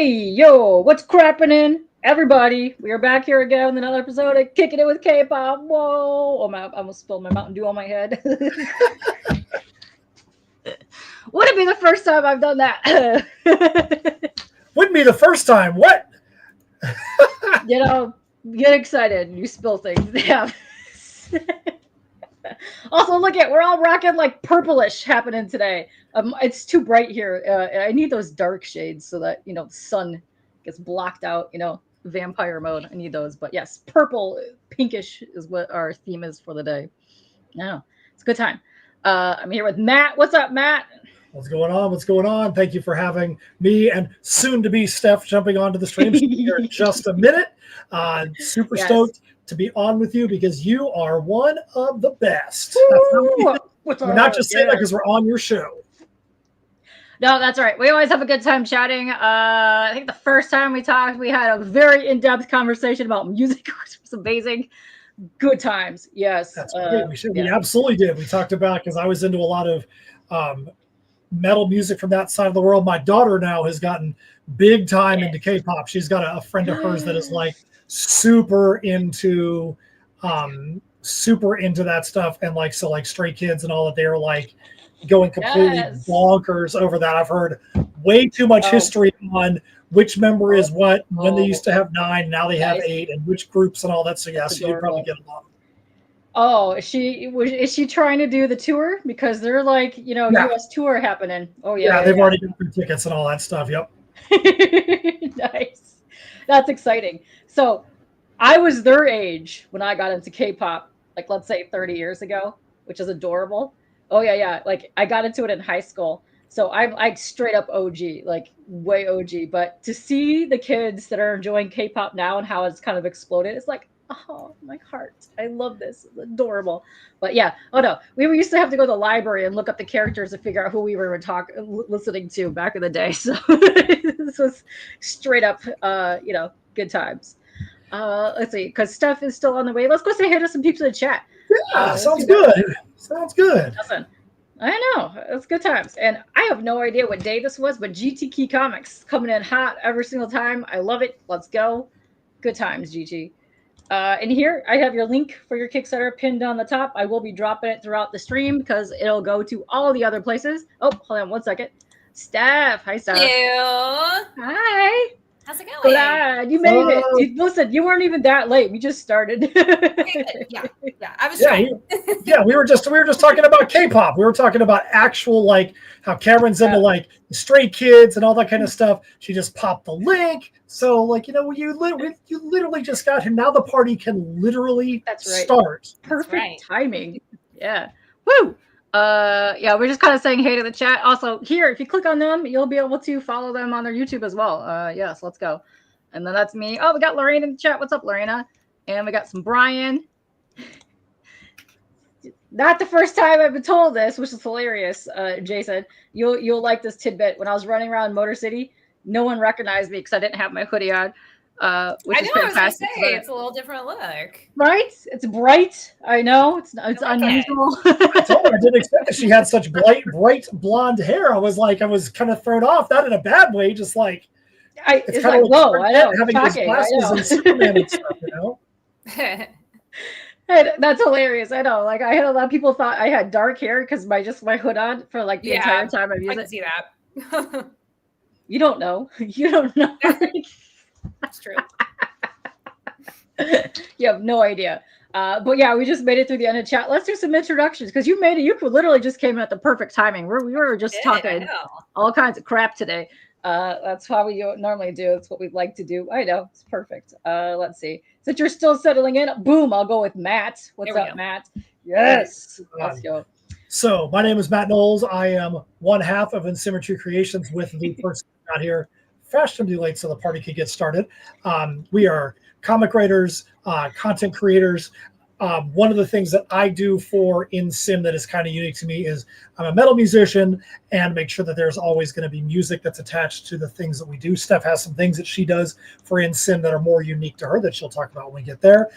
Hey, yo, what's crappin', everybody? We are back here again with another episode of Kicking It with Kpop. Whoa! Oh, I almost spilled my Mountain Dew on my head. Wouldn't be the first time I've done that. Wouldn't be the first time. What? You know, get excited. You spill things. Yeah. Also, look at, we're all rocking like purplish happening today. It's too bright here. I need those dark shades so that, the sun gets blocked out, vampire mode. I need those. But yes, purple, pinkish is what our theme is for the day. Yeah, it's a good time. I'm here with Matt. What's up, Matt? What's going on? What's going on? Thank you for having me and soon-to-be Steph jumping onto the stream here in just a minute. Super stoked to be on with you because you are one of the best. We're not just saying that because we're on your show. No, that's right. We always have a good time chatting. I think the first time we talked, we had a very in-depth conversation about music, which was amazing. Good times. Yes. That's great. We absolutely did. We talked about, because I was into a lot of metal music from that side of the world. My daughter now has gotten big time into K-pop. She's got a friend of hers that is like super into that stuff, and like Stray Kids and all that. They're like going completely bonkers over that. I've heard way too much history on which member is what, when they used to have 9, now they have 8, and which groups and all that. So yeah, so you'd probably get along. Oh, is she trying to do the tour? Because they're like, US tour happening. Oh yeah. Yeah, they've already got their tickets and all that stuff. Yep. Nice. That's exciting. So I was their age when I got into K-pop, like let's say 30 years ago, which is adorable. Oh yeah. Like I got into it in high school. So I'm like straight up OG, like way OG. But to see the kids that are enjoying K-pop now and how it's kind of exploded, it's like, oh, my heart. I love this. It's adorable. But yeah. Oh no. We used to have to go to the library and look up the characters to figure out who we were listening to back in the day. So this was straight up, good times. Let's see, because Steph is still on the way. Let's go say hey to some people in the chat. Yeah, sounds good. Sounds good. Listen, I know. It's good times. And I have no idea what day this was, but GT Comics coming in hot every single time. I love it. Let's go. Good times, GT. And here I have your link for your Kickstarter pinned on the top. I will be dropping it throughout the stream because it'll go to all the other places. Oh, hold on 1 second. Steph. Hi, Steph. Hello. Hi. How's it going? Glad you made it. Listen, you weren't even that late. We just started. Yeah. I was trying. We were just talking about K-pop. We were talking about actual, like, how Cameron's into like Stray Kids and all that kind of stuff. She just popped the link. So like, you literally just got him. Now the party can literally start. Perfect timing. Yeah. Woo. We're just kind of saying hey to the chat. Also, here, if you click on them, you'll be able to follow them on their YouTube as well. Yes, let's go. And then that's me. Oh, we got Lorena in the chat. What's up, Lorena? And we got some Brian. Not the first time I've been told this, which is hilarious. Jason, you'll like this tidbit. When I was running around Motor City, no one recognized me because I didn't have my hoodie on. Which is fantastic. I was gonna say, it's a little different look. Right? It's bright. I know. It's unusual. I told her I didn't expect that she had such bright blonde hair. I was kind of thrown off. Not in a bad way, just like it's kind of like, whoa, I know. Having those glasses and Superman and stuff, That's hilarious. I know. Like I had a lot of people thought I had dark hair because my hood on for like the entire time I've used it. I can see that. You don't know. You don't know. That's true. You have no idea. But yeah, we just made it through the end of chat. Let's do some introductions because you literally just came in at the perfect timing. We were just talking all kinds of crap today. That's how we normally do. It's what we like to do. I know. It's perfect. Let's see. Since you're still settling in, boom, I'll go with Matt. What's up, Matt? Yes. Let's go. So my name is Matt Knowles. I am one half of Insymmetry Creations with the person out here fashionably late so the party could get started. We are comic writers, content creators, one of the things that I do for InSim that is kind of unique to me is I'm a metal musician and make sure that there's always going to be music that's attached to the things that we do. Steph has some things that she does for InSim that are more unique to her that she'll talk about when we get there.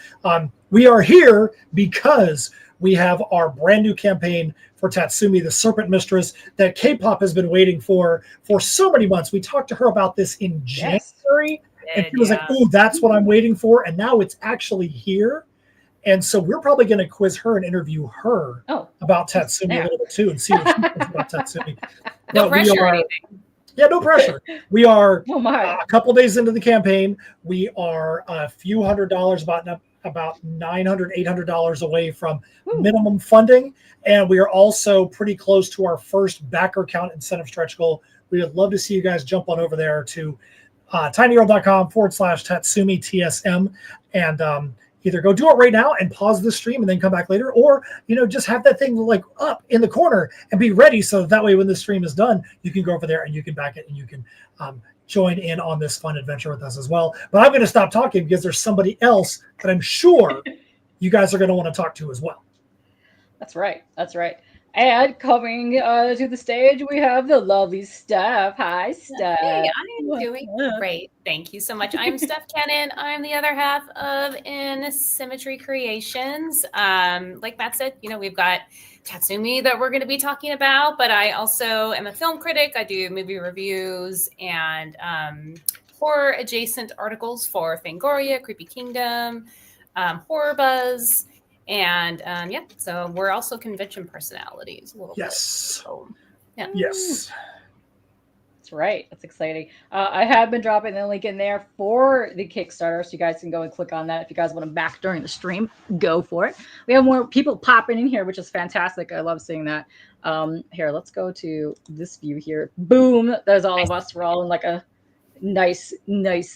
We are here because we have our brand new campaign for Tatsumi, the Serpent Mistress, that Kpop has been waiting for so many months. We talked to her about this in January, and she was like, "Oh, that's what I'm waiting for," and now it's actually here. And so we're probably going to quiz her and interview her about Tatsumi a little bit too, and see what she thinks about Tatsumi. No pressure or anything. Yeah, no pressure. We are a couple days into the campaign. We are a few $100, about $900, $800 away from minimum funding. And we are also pretty close to our first backer count incentive stretch goal. We would love to see you guys jump on over there to tinyurl.com/Tatsumi TSM and either go do it right now and pause the stream and then come back later, or just have that thing like up in the corner and be ready so that way when the stream is done, you can go over there and you can back it and you can join in on this fun adventure with us as well. But I'm going to stop talking because there's somebody else that I'm sure you guys are going to want to talk to as well. That's right. That's right. And coming to the stage, we have the lovely Steph. Hi, Steph. Hey, I'm doing great. Thank you so much. I'm Steph Kennan. I'm the other half of Insymmetry Creations. Like Matt said, we've got Tatsumi that we're going to be talking about, but I also am a film critic. I do movie reviews and horror adjacent articles for Fangoria, Creepy Kingdom, Horror Buzz. And so we're also convention personalities a little bit. So, yeah. Yes. That's right. That's exciting. I have been dropping the link in there for the Kickstarter, so you guys can go and click on that. If you guys want to back during the stream, go for it. We have more people popping in here, which is fantastic. I love seeing that. Here, let's go to this view here. Boom. There's all of us. We're all in like a nice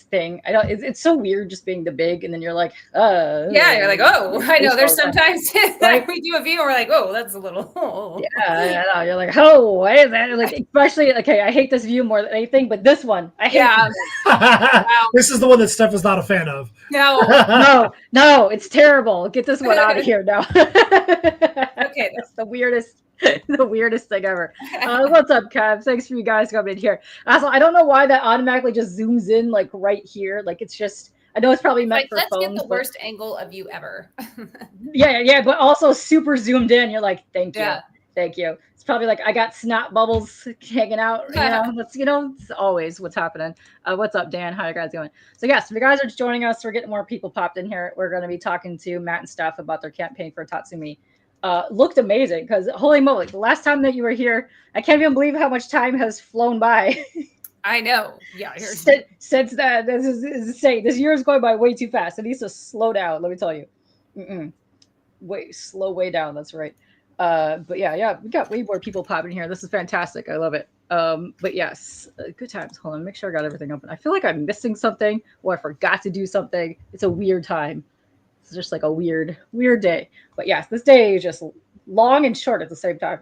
thing. I don't. It's so weird just being the big, and then you're like, yeah, you're like, oh, I know. There's sometimes that we do a view, and we're like, oh, that's a little. Yeah, I know. You're like, oh, what is that? Like, especially, okay, I hate this view more than anything, but this one, I hate. Yeah. Wow. This is the one that Steph is not a fan of. No, no, it's terrible. Get this one out of here now. Okay, that's the weirdest thing ever. What's up, Kev? Thanks for you guys coming in here. Also, I don't know why that automatically just zooms in like right here. Like it's just, I know it's probably meant for let's phones. Get the worst angle of you ever. yeah, but also super zoomed in. You're like, thank you. Yeah. Thank you. It's probably like I got snot bubbles hanging out. That's it's always what's happening. What's up, Dan? How are you guys going? So yes, if you guys are just joining us, we're getting more people popped in here. We're going to be talking to Matt and Steph about their campaign for Tatsumi. Looked amazing because holy moly, the last time that you were here, I can't even believe how much time has flown by. I know. Yeah. Since that, this is insane. This year is going by way too fast. It needs to slow down. Let me tell you. Slow way down. That's right. But yeah, we got way more people popping here. This is fantastic. I love it. But yes, good times. Hold on, make sure I got everything open. I feel like I'm missing something or I forgot to do something. It's a weird time. It's just like a weird day. But yes, this day is just long and short at the same time.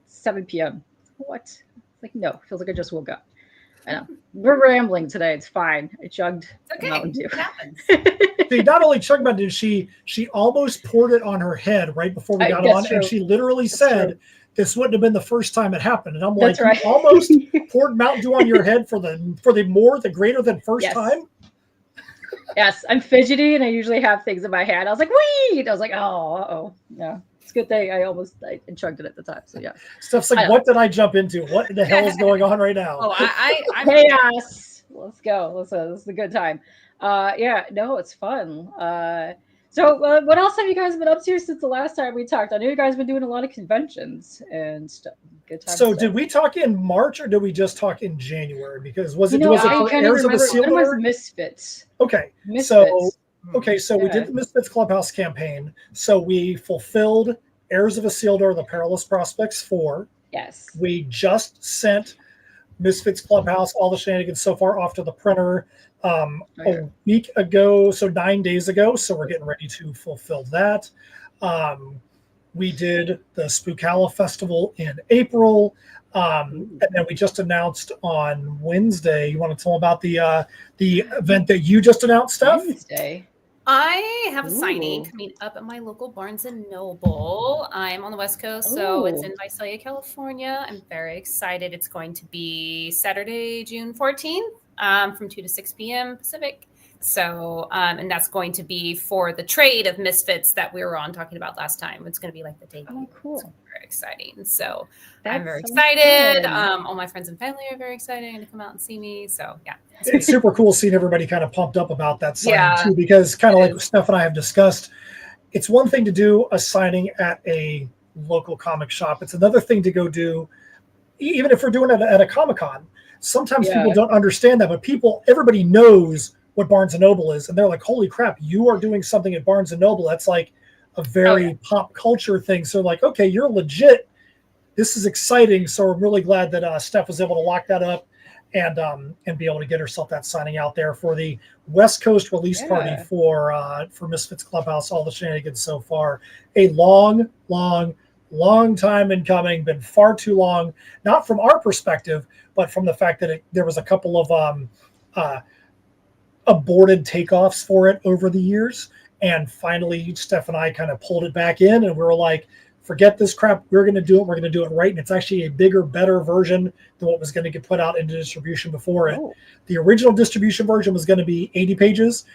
7 p.m. What? Like, no, feels like I just woke up. I know. We're rambling today. It's fine. I chugged Mountain Dew. It happens. See, not only chugged Mountain Dew, she almost poured it on her head right before we got on, and she literally said, "This wouldn't have been the first time it happened." And I'm like, right. You almost poured Mountain Dew on your head for the greater than first time. Yes, I'm fidgety, and I usually have things in my hand. I was like, "Wee!" I was like, "Oh, yeah." It's a good thing I chugged it at the time. So yeah. Stuff's like, what did I jump into? What the hell is going on right now? Oh, I'm chaos. Let's go. This is a good time. It's fun. So what else have you guys been up to since the last time we talked? I know you guys have been doing a lot of conventions and stuff. Good time. So did we talk in March or did we just talk in January? Because was it for Heirs of Isildur? It was Misfits. Okay. Misfits. So we did the Misfitz Clubhouse campaign. So we fulfilled Heirs of Isildur, the Perilous Prospects 4. Yes. We just sent Misfitz Clubhouse, all the shenanigans so far, off to the printer a week ago, so 9 days ago. So we're getting ready to fulfill that. We did the Spookala Festival in April. And then we just announced on Wednesday. You want to tell them about the event that you just announced, Steph? Wednesday. I have a signing Ooh. coming up at my local Barnes & Noble. I'm on the West Coast, so it's in Visalia, California. I'm very excited. It's going to be Saturday, June 14th, from 2 to 6 p.m. Pacific. So, and that's going to be for the trade of Misfits that we were on talking about last time. It's going to be like the debut. Oh, cool. It's very exciting. So That's I'm very so excited. fun. All my friends and family are very excited to come out and see me. So yeah. It's super cool seeing everybody kind of pumped up about that signing Yeah, too, because kind of it like Steph and I have discussed, it's one thing to do a signing at a local comic shop. It's another thing to go do, even if we're doing it at a Comic-Con. Sometimes people don't understand that, but everybody knows what Barnes & Noble is, and they're like, holy crap, you are doing something at Barnes & Noble. That's like a very pop culture thing. So like, okay, you're legit. This is exciting. So I'm really glad that Steph was able to lock that up and be able to get herself that signing out there for the West Coast release party for Misfitz Clubhouse. All the shenanigans so far. A long time in coming, been far too long, not from our perspective, but from the fact that there was a couple of aborted takeoffs for it over the years. And finally, Steph and I kind of pulled it back in, and we were like, forget this crap. We're going to do it. We're going to do it right. And it's actually a bigger, better version than what was going to get put out into distribution before it. The original distribution version was going to be 80 pages.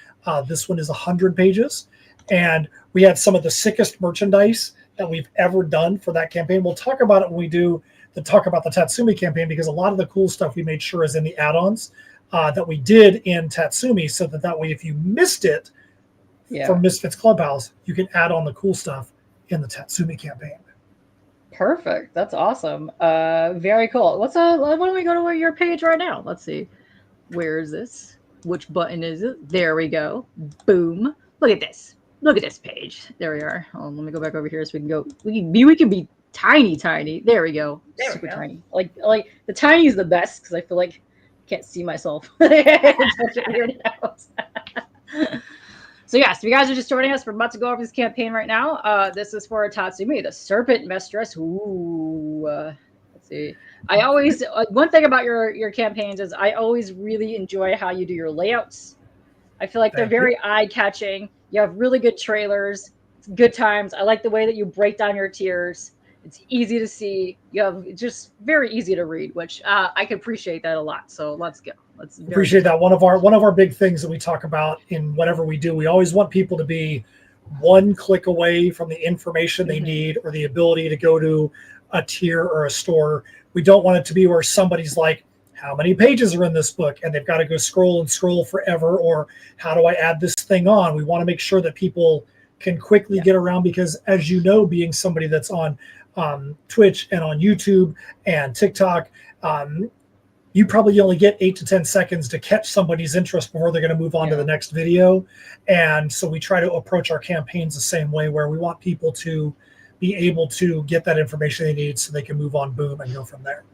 This one is 100 pages. And we had some of the sickest merchandise that we've ever done for that campaign. We'll talk about it when we do talk about the Tatsumi campaign, because a lot of the cool stuff we made sure is in the add-ons that we did in Tatsumi, so that way if you missed it from Misfitz Clubhouse, you can add on the cool stuff in the Tatsumi campaign. Perfect. That's awesome. Very cool. Why don't we go to your page right now? Let's see. Where is this? Which button is it? There we go. Boom. Look at this. Look at this page. There we are. Let me go back over here so we can go. We can be tiny. There we go. Super tiny. Like the tiny is the best, because I feel like I can't see myself. So yes, if you guys are just joining us, we're about to go over this campaign right now. This is for Tatsumi, the Serpent Mistress. Ooh, let's see. I always one thing about your campaigns is I always really enjoy how you do your layouts. I feel like they're very eye-catching. You have really good trailers. It's good times. I like the way that you break down your tiers. It's easy to see. It's just very easy to read, which I can appreciate that a lot. So let's go. Let's appreciate that. One of our big things that we talk about in whatever we do, we always want people to be one click away from the information they need, or the ability to go to a tier or a store. We don't want it to be where somebody's like, how many pages are in this book? And they've got to go scroll forever, or how do I add this thing on? We want to make sure that people can quickly get around, because as you know, being somebody that's on Twitch and on YouTube and TikTok, you probably only get 8 to 10 seconds to catch somebody's interest before they're going to move on to the next video. And so we try to approach our campaigns the same way, where we want people to be able to get that information they need so they can move on, boom, and go from there.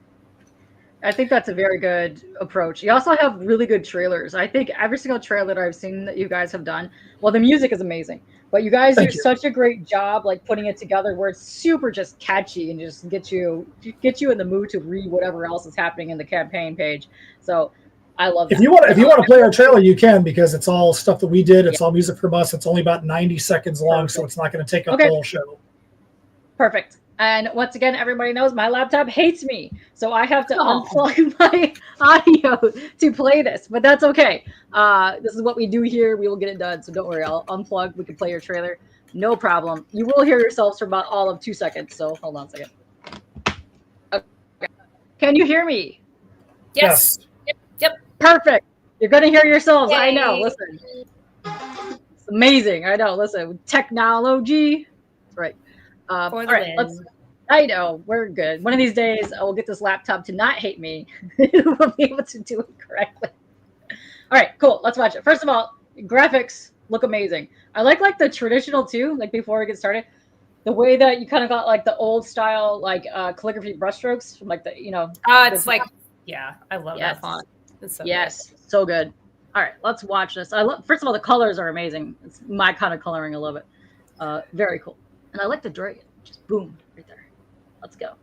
I think that's a very good approach. You also have really good trailers. I think every single trailer that I've seen that you guys have done, well, the music is amazing, but you guys do such a great job like putting it together where it's super just catchy and just get you in the mood to read whatever else is happening in the campaign page. So I love that. If you want to play our trailer, you can, because it's all stuff that we did. It's all music from us. It's only about 90 seconds long, so it's not going to take up the whole show. Perfect. And once again, everybody knows my laptop hates me, so I have to unplug my audio to play this, but that's okay. This is what we do here. We will get it done, so don't worry. I'll unplug. We can play your trailer. No problem. You will hear yourselves for about all of 2 seconds, so hold on a second. Okay. Can you hear me? Yes. Yep. Perfect. You're going to hear yourselves. Yay. I know. Listen. It's amazing. I know. Listen. Technology. That's right. All right, I know, we're good. One of these days, I will get this laptop to not hate me. We'll be able to do it correctly. All right, cool. Let's watch it. First of all, graphics look amazing. I like the traditional too, like before we get started, the way that you kind of got like the old style, like calligraphy brushstrokes from like the, it's like, I love that font. It's so good. So good. All right, let's watch this. First of all, the colors are amazing. It's my kind of coloring. I love it. Very cool. And I like the dragon. Just boom, right there. Let's go.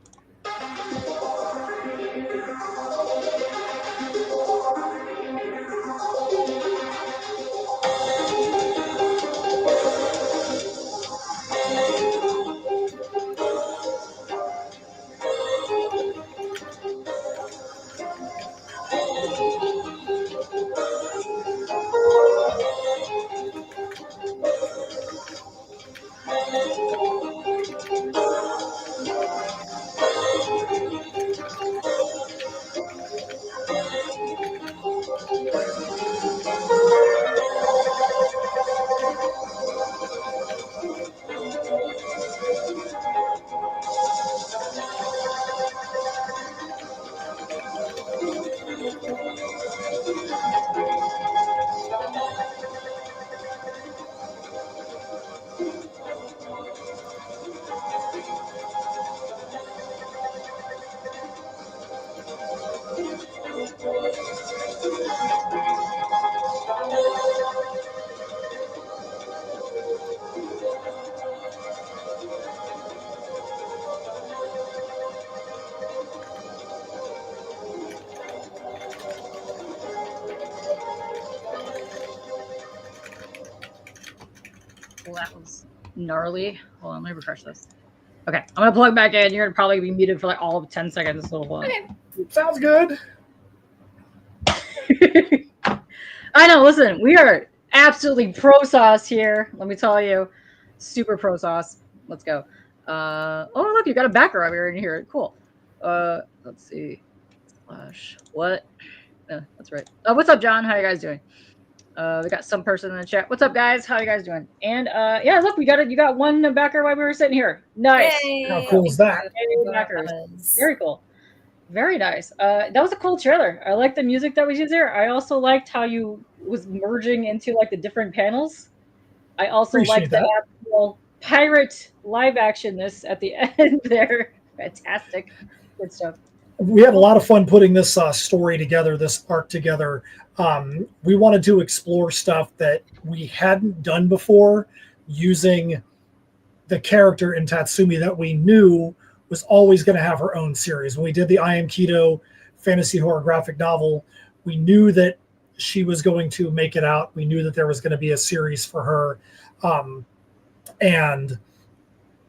that was gnarly. Hold on, let me refresh this. Okay, I'm gonna plug back in. You're gonna probably be muted for like all of 10 seconds. So Okay. Sounds good. I know. Listen, we are absolutely pro sauce here. Let me tell you, super pro sauce. Let's go. Oh look, you got a backer over in here. Cool. Let's see. What? That's right. What's up, John? How you guys doing? We got some person in the chat. What's up, guys? How you guys doing? And yeah, look, we got it. You got one backer while we were sitting here. Nice. Yay. How cool is that? Very cool. Very nice. That was a cool trailer. I like the music that was used there. I also liked how you was merging into like the different panels. I also liked the actual pirate live actionness at the end there. Fantastic. Good stuff. We had a lot of fun putting this story together, this arc together. We wanted to explore stuff that we hadn't done before using the character in Tatsumi that we knew was always going to have her own series. When we did the I Am Qido fantasy horror graphic novel, we knew that she was going to make it out. We knew that there was going to be a series for her. And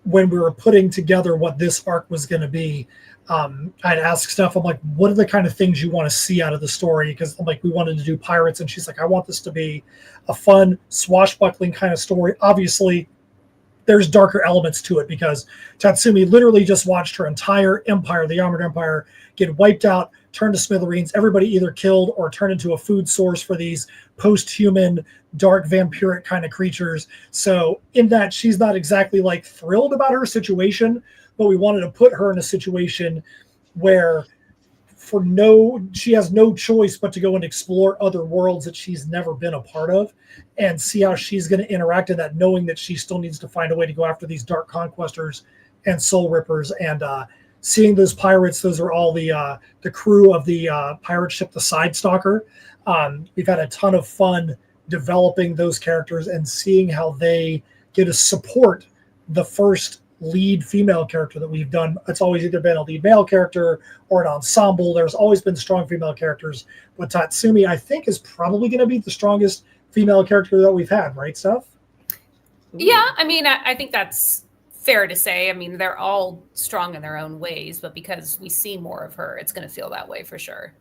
when we were putting together what this arc was going to be, I'd ask Steph, I'm like, what are the kind of things you want to see out of the story? Because I'm like, we wanted to do pirates. And she's like, I want this to be a fun, swashbuckling kind of story. Obviously, there's darker elements to it because Tatsumi literally just watched her entire empire, the Armored Empire, get wiped out, turned to smithereens, everybody either killed or turned into a food source for these post-human, dark, vampiric kind of creatures. So in that, she's not exactly like thrilled about her situation, but we wanted to put her in a situation where she has no choice but to go and explore other worlds that she's never been a part of and see how she's going to interact in that, knowing that she still needs to find a way to go after these dark conquestors and soul rippers. And seeing those pirates, those are all the crew of the pirate ship, the Side Stalker. We've had a ton of fun developing those characters and seeing how they get to support the first lead female character that we've done. It's always either been a lead male character or an ensemble. There's always been strong female characters, but Tatsumi, I think, is probably going to be the strongest female character that we've had, right, Steph? Yeah, I mean, I think that's fair to say. I mean, they're all strong in their own ways, but because we see more of her, it's going to feel that way for sure.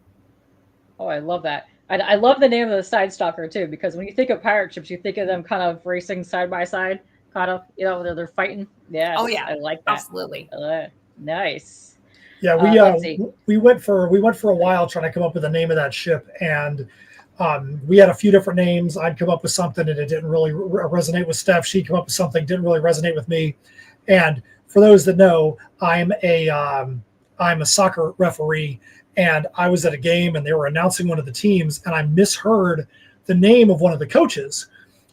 Oh, I love that. I love the name of the Side Stalker too, because when you think of pirate ships, you think of them kind of racing side by side, kind of, you know, they're fighting. Yeah. Oh yeah, I like that. Absolutely. Nice. Yeah, we went for a while trying to come up with the name of that ship, and we had a few different names. I'd come up with something and it didn't really resonate with Steph. She'd come up with something, didn't really resonate with me. And for those that know, I'm a soccer referee, and I was at a game and they were announcing one of the teams, and I misheard the name of one of the coaches.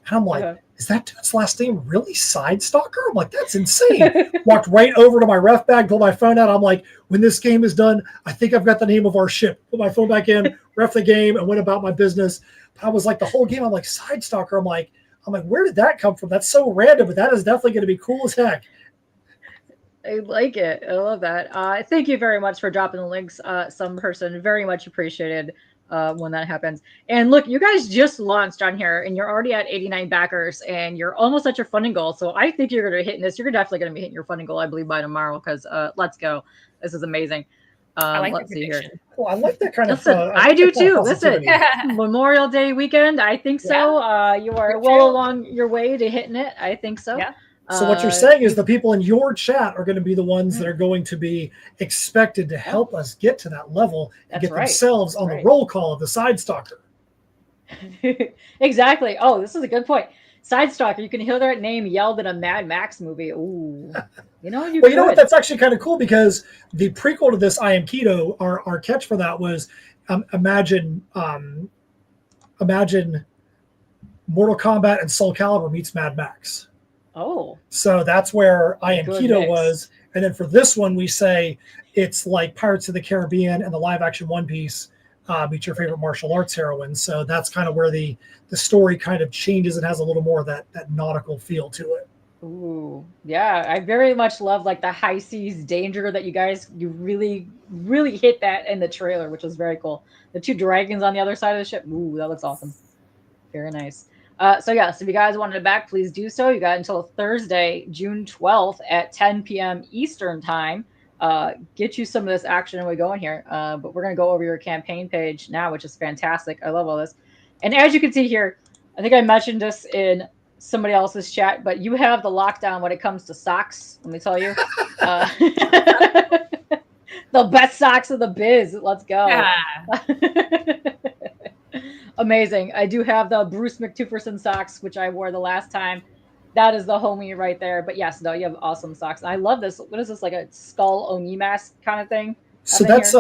And I'm like, is that dude's last name really Side Stalker? I'm like, that's insane. Walked right over to my ref bag, pulled my phone out. I'm like, when this game is done, I think I've got the name of our ship. Put my phone back in, ref the game, and went about my business. I was like, the whole game, I'm like, Side Stalker. I'm like, where did that come from? That's so random, but that is definitely going to be cool as heck. I like it. I love that. Thank you very much for dropping the links. Some person, very much appreciated when that happens. And look, you guys just launched on here and you're already at 89 backers and you're almost at your funding goal. So I think you're going to hit this. You're definitely going to be hitting your funding goal, I believe, by tomorrow, because let's go. This is amazing. I like let's see here. Well, I like that kind of. I do too. Listen, Memorial Day weekend. I think so. Yeah. You are well along your way to hitting it. I think so. Yeah. So what you're saying is the people in your chat are going to be the ones that are going to be expected to help us get to that level and get themselves on the roll call of the Side Stalker. Exactly. Oh, this is a good point. Side Stalker. You can hear that name yelled in a Mad Max movie. Ooh, you know, you know what? That's actually kind of cool, because the prequel to this, I Am Qido, our catch for that was imagine Mortal Kombat and Soul Calibur meets Mad Max. Oh. So that's where I Am Qido was. And then for this one, we say it's like Pirates of the Caribbean and the live action One Piece meet your favorite martial arts heroine. So that's kind of where the story kind of changes and has a little more of that nautical feel to it. Ooh, yeah. I very much love like the high seas danger that you really, really hit that in the trailer, which was very cool. The two dragons on the other side of the ship. Ooh, that looks awesome. Very nice. So yes, if you guys wanted it back, please do so. You got until Thursday, June 12th at 10 p.m. Eastern time. Get you some of this action and we go in here. But we're going to go over your campaign page now, which is fantastic. I love all this. And as you can see here, I think I mentioned this in somebody else's chat, but you have the lockdown when it comes to socks. Let me tell you. The best socks of the biz. Let's go. Yeah. Amazing. I do have the Bruce McTuferson socks, which I wore the last time. That is the homie right there. But yes, no, you have awesome socks. I love this. What is this, like a skull Oni mask kind of thing? So that's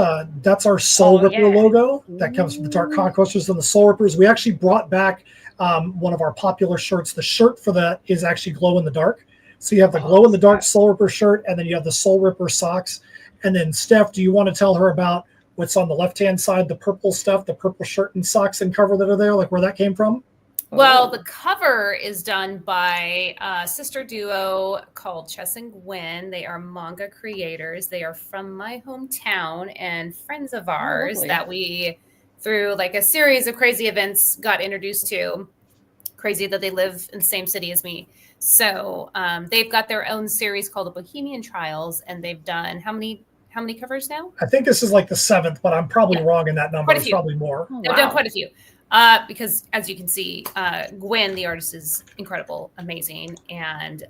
our Soul Ripper logo that comes from the Dark Conquestors and the Soul Rippers. We actually brought back one of our popular shirts. The shirt for that is actually glow in the dark. So you have the glow in the dark Soul Ripper shirt, and then you have the Soul Ripper socks. And then Steph, do you want to tell her about what's on the left-hand side, the purple stuff, the purple shirt and socks and cover that are there, like where that came from? Well, the cover is done by a sister duo called Chess and Gwen. They are manga creators. They are from my hometown and friends of ours that we, through like a series of crazy events, got introduced to. Crazy that they live in the same city as me. So they've got their own series called The Bohemian Trials, and they've done how many covers now? I think this is like the 7th, but I'm probably wrong in that number. It's probably more. They've done quite a few. Because as you can see, Gwen, the artist, is incredible, amazing. And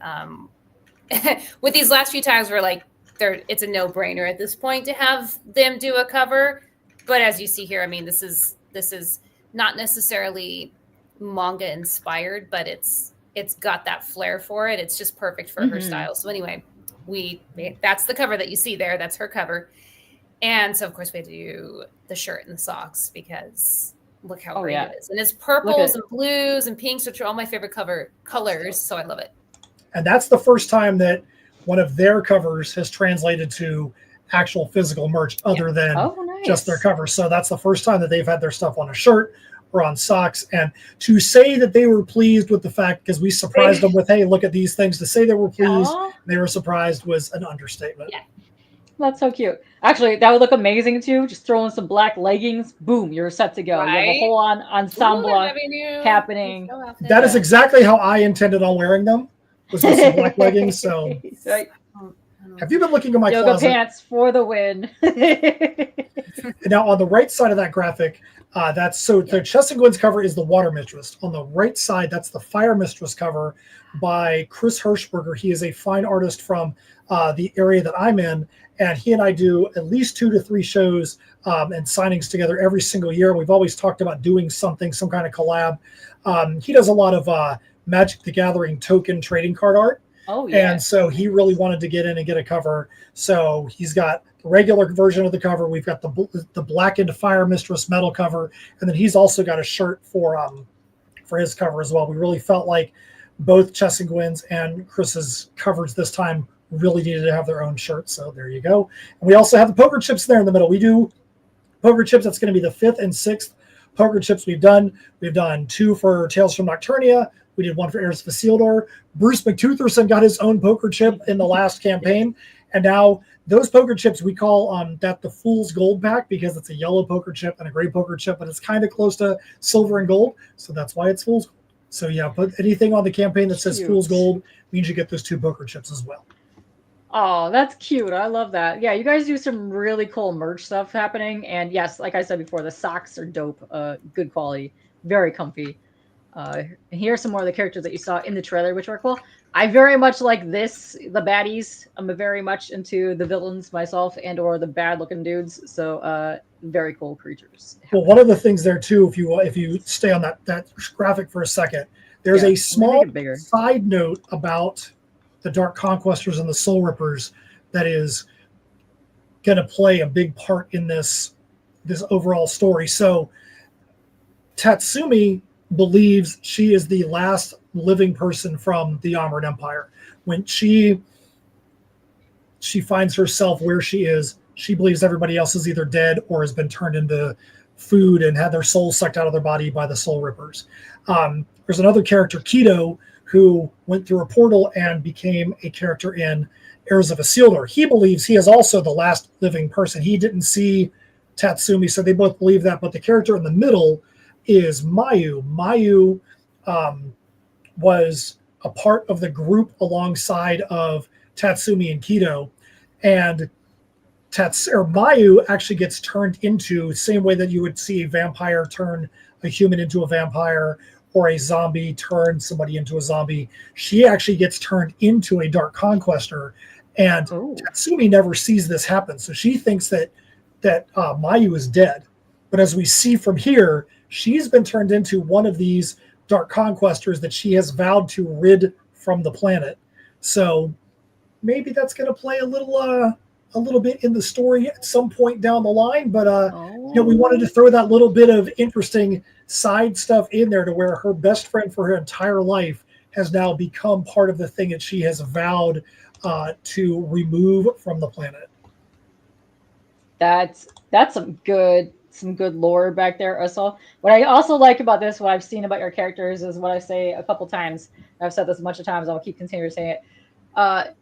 with these last few times, we're like, it's a no-brainer at this point to have them do a cover. But as you see here, I mean, this is not necessarily manga inspired, but it's got that flair for it. It's just perfect for her style. So anyway, that's the cover that you see there. That's her cover. And so of course we had to do the shirt and the socks because look how great it is. And it's purples and blues and pinks, which are all my favorite colors. So I love it. And that's the first time that one of their covers has translated to actual physical merch other than just their cover. So that's the first time that they've had their stuff on a shirt or on socks. And to say that they were pleased with the fact, because we surprised them with, hey, look at these things, to say they were pleased, they were surprised was an understatement. Yeah. That's so cute. Actually, that would look amazing too. Just throw in some black leggings. Boom, you're set to go. You have a whole ensemble happening. That is exactly how I intended on wearing them, was with some black leggings. So have you been looking at my yoga closet? Pants for the win. Now on the right side of that graphic, the Chess and Gwen's cover is the Water Mistress. On the right side, that's the Fire Mistress cover by Chris Hirschberger. He is a fine artist from the area that I'm in, and he and I do at least 2 to 3 shows and signings together every single year. We've always talked about doing something, some kind of collab. He does a lot of Magic the Gathering token trading card art. And so he really wanted to get in and get a cover. So he's got the regular version of the cover. We've got the blackened Fire Mistress metal cover, and then he's also got a shirt for his cover as well. We really felt like both Chess and Gwen's and Chris's covers this time really needed to have their own shirt. So there you go. And we also have the poker chips there in the middle. We do poker chips. That's going to be the 5th and 6th poker chips we've done. We've done 2 for Tales from Nocturnia. We did 1 for Heirs of Isildur. Bruce McTuferson got his own poker chip in the last campaign. And now those poker chips, we call that the Fool's Gold pack because it's a yellow poker chip and a gray poker chip, but it's kind of close to silver and gold. So that's why it's Fool's Gold. So yeah, put anything on the campaign that says Fool's Gold means you get those 2 poker chips as well. Oh, that's cute. I love that. Yeah, you guys do some really cool merch stuff happening. And yes, like I said before, the socks are dope. Good quality. Very comfy. And here are some more of the characters that you saw in the trailer, which are cool. I very much like the baddies. I'm very much into the villains myself and or the bad looking dudes. So very cool creatures. Well, one of the things there too, if you stay on that graphic for a second, there's a small side note about the Dark Conquestors and the Soul Rippers that is going to play a big part in this overall story. So Tatsumi believes she is the last living person from the Armored Empire. When she finds herself where she is, she believes everybody else is either dead or has been turned into food and had their souls sucked out of their body by the Soul Rippers. There's another character, Qido, who went through a portal and became a character in Heirs of Isildur. He believes he is also the last living person. He didn't see Tatsumi, so they both believe that. But the character in the middle is Mayu. Mayu was a part of the group alongside of Tatsumi and Qido, and Mayu actually gets turned into the same way that you would see a vampire turn a human into a vampire, or a zombie turn somebody into a zombie. She actually gets turned into a dark conquestor, and Tatsumi never sees this happen, so she thinks that Mayu is dead. But as we see from here, she's been turned into one of these dark conquestors that she has vowed to rid from the planet. So maybe that's going to play a little bit in the story at some point down the line. But we wanted to throw that little bit of interesting side stuff in there, to where her best friend for her entire life has now become part of the thing that she has vowed to remove from the planet. That's some good lore back there. Also, what I also like about this, what I've seen about your characters, is what I say a couple times. I've said this a bunch of times. I'll keep continuing saying it.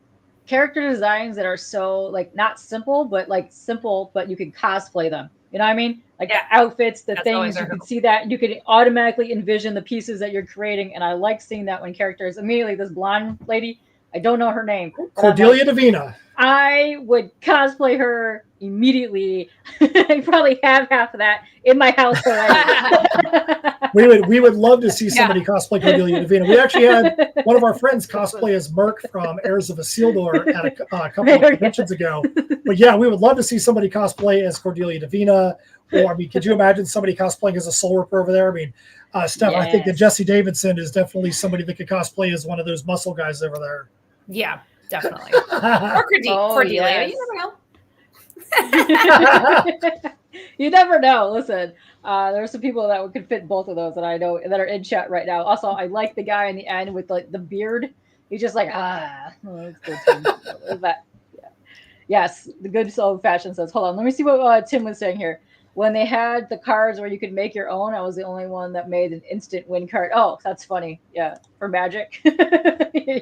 Character designs that are so, like, not simple, but like simple, but you can cosplay them. You know what I mean? Like the outfits, the things, you can see that, you can automatically envision the pieces that you're creating. And I like seeing that when characters immediately, this blonde lady, I don't know her name. Cordelia Davina. I would cosplay her immediately. I probably have half of that in my house already. we would love to see somebody cosplay Cordelia Davina. We actually had one of our friends cosplay as Merc from Heirs of Isildur at a couple of conventions ago. But yeah, we would love to see somebody cosplay as Cordelia Davina. Or, I mean, could you imagine somebody cosplaying as a Soul Ripper over there? I mean, Steph, I think that Jesse Davidson is definitely somebody that could cosplay as one of those muscle guys over there. Yeah, definitely. Or Cordelia. Yes. You never know. You never know. Listen, there's some people that could fit both of those that I know that are in chat right now. Also, I like the guy in the end with like the beard. He's just like, that's good. Tim. Yes, the good old fashioned says. Hold on, let me see what Tim was saying here. When they had the cards where you could make your own, I was the only one that made an instant win card. Oh, that's funny. Yeah, for Magic.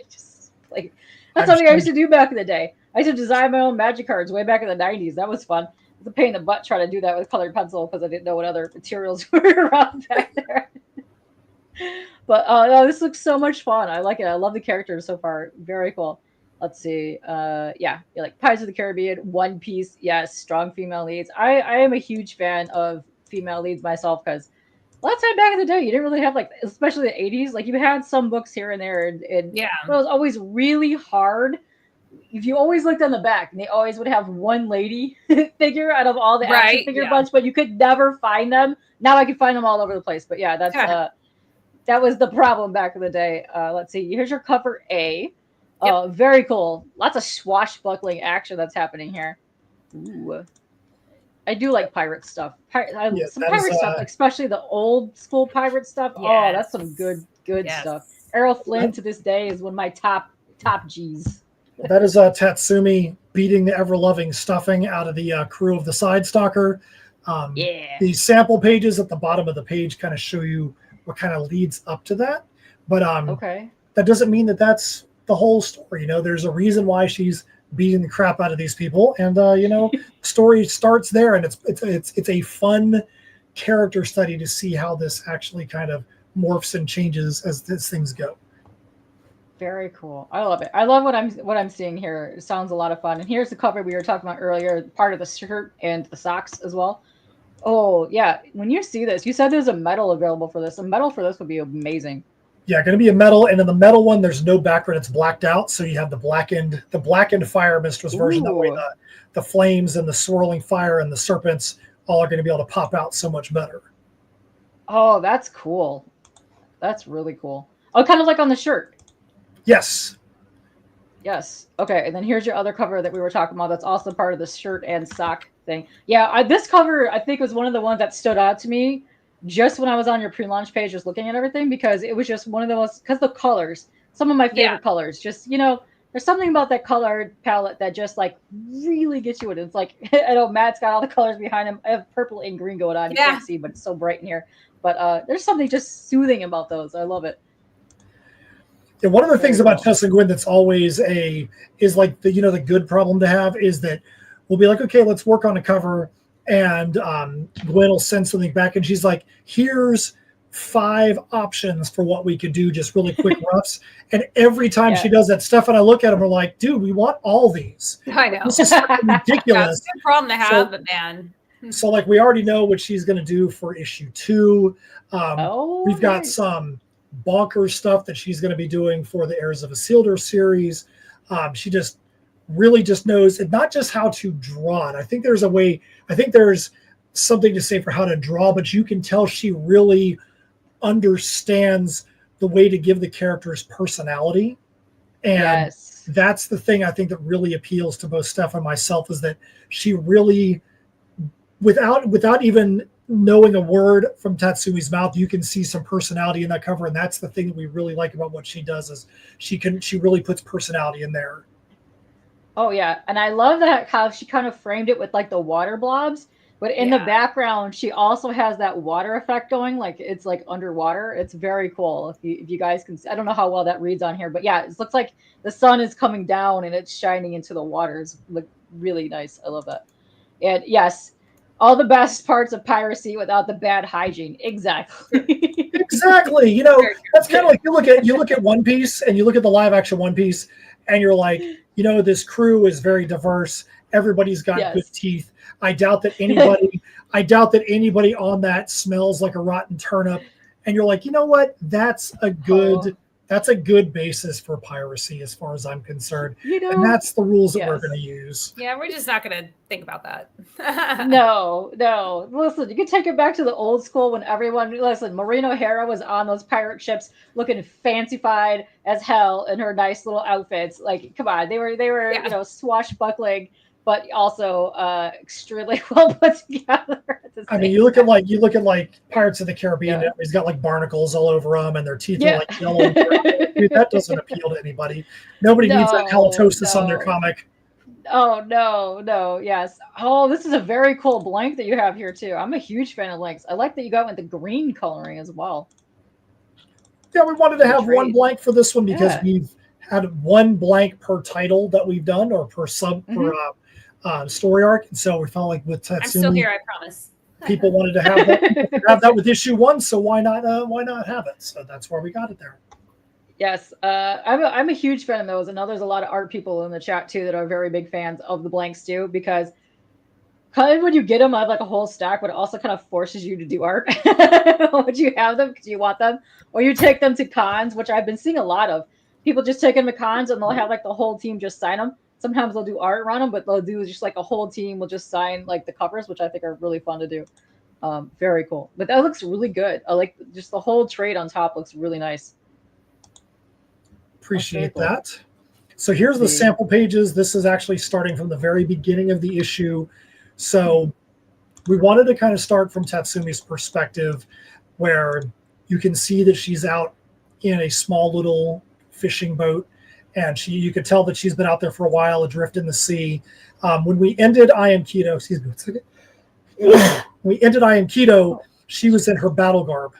Just like, that's something I used to do back in the day. I used to design my own Magic cards way back in the 90s. That was fun. It was a pain in the butt trying to do that with colored pencil because I didn't know what other materials were around back there. But no, this looks so much fun. I like it. I love the characters so far. Very cool. Let's see. Like Pirates of the Caribbean, One Piece. Yes, strong female leads. I am a huge fan of female leads myself, because a lot of time back in the day, you didn't really have, like, especially the 80s, like you had some books here and there, and it was always really hard. If you always looked on the back, and they always would have one lady figure out of all the action figure bunch, but you could never find them. Now I can find them all over the place. But yeah, that's that was the problem back in the day. Let's see. Here's your cover A. Very cool. Lots of swashbuckling action that's happening here. Ooh. I do like pirate stuff. Some pirate stuff, especially the old school pirate stuff. Yes. Oh, that's some good stuff. Errol Flynn to this day is one of my top G's. That is Tatsumi beating the ever-loving stuffing out of the crew of the Side Stalker. The sample pages at the bottom of the page kind of show you what kind of leads up to that. But that doesn't mean that that's the whole story. You know, there's a reason why she's beating the crap out of these people, and the story starts there, and it's a fun character study to see how this actually kind of morphs and changes as things go. Very cool. I love it. I love what I'm seeing here. It sounds a lot of fun. And here's the cover we were talking about earlier, part of the shirt and the socks as well. Oh yeah, when you see this, you said there's a medal available for this. A medal for this would be amazing. Yeah, going to be a medal, and in the metal one, there's no background; it's blacked out. So you have the blackened Fire Mistress version. That way, the flames and the swirling fire and the serpents all are going to be able to pop out so much better. Oh, that's cool. That's really cool. Oh, kind of like on the shirt. Yes. Yes. Okay, and then here's your other cover that we were talking about. That's also part of the shirt and sock thing. Yeah, this cover I think was one of the ones that stood out to me. Just when I was on your pre-launch page, just looking at everything, because it was just one of the most, because the colors, some of my favorite colors, just, there's something about that color palette that just like really gets you in. It's like, I know Matt's got all the colors behind him. I have purple and green going on. You can't see, but it's so bright in here. But there's something just soothing about those. I love it. Yeah, one of the things about Tess and Gwen that's always is like the good problem to have is that we'll be like, okay, let's work on a cover. And Gwen will send something back, and she's like, here's 5 options for what we could do, just really quick roughs. And every time she does that, Steph and I look at them, we're like, dude, we want all these. I know. This is ridiculous. That's a good problem to have, but man. So like we already know what she's going to do for issue 2. We've got some bonkers stuff that she's going to be doing for the Heirs of Isildur series. She just really just knows, and not just how to draw it. I think there's something to say for how to draw, but you can tell she really understands the way to give the characters personality. And that's the thing I think that really appeals to both Steph and myself, is that she really, without even knowing a word from Tatsumi's mouth, you can see some personality in that cover. And that's the thing that we really like about what she does, is she really puts personality in there. Oh yeah. And I love that how she kind of framed it with like the water blobs. But in the background, she also has that water effect going, like it's like underwater. It's very cool. If you guys can see, I don't know how well that reads on here, but yeah, it looks like the sun is coming down and it's shining into the waters. Look really nice. I love that. And yes, all the best parts of piracy without the bad hygiene. Exactly. Exactly. You know, that's kind of like you look at One Piece, and you look at the live action One Piece, and you're like, you know, this crew is very diverse. Everybody's got good teeth. I doubt that anybody on that smells like a rotten turnip. And you're like, you know what? That's a good basis for piracy, as far as I'm concerned. You know, and that's the rules that we're going to use. Yeah, we're just not going to think about that. No. Listen, you can take it back to the old school when Maureen O'Hara was on those pirate ships looking fancified as hell in her nice little outfits. Like, come on, they were you know, swashbuckling, but also extremely well put together. I mean, you look at like Pirates of the Caribbean. Yeah. He's got like barnacles all over them, and their teeth are like yellow. Dude, that doesn't appeal to anybody. Nobody needs that halitosis on their comic. Oh no, yes. Oh, this is a very cool blank that you have here too. I'm a huge fan of blanks. I like that you got with the green coloring as well. Yeah, we wanted to have one blank for this one because we've had one blank per title that we've done, or per story arc, and so we felt like with Tatsumi, I'm still here, I promise. People wanted to have that with issue 1, so why not have it? So that's where we got it there. Yes, I'm a huge fan of those. And now there's a lot of art people in the chat too that are very big fans of the blanks too, because kind of when you get them, I have like a whole stack, but it also kind of forces you to do art. Would you have them because you want them, or you take them to cons, which I've been seeing a lot of people just take them to cons and they'll have like the whole team just sign them. Sometimes they'll do art around them, but they'll do just like a whole team will just sign like the covers, which I think are really fun to do. Very cool. But that looks really good. I like just the whole trade on top looks really nice. Appreciate that. So here's the sample pages. This is actually starting from the very beginning of the issue. So we wanted to kind of start from Tatsumi's perspective, where you can see that she's out in a small little fishing boat. And you could tell that she's been out there for a while, adrift in the sea. When we ended I Am Qido, excuse me, 1 second. We ended I Am Qido, she was in her battle garb.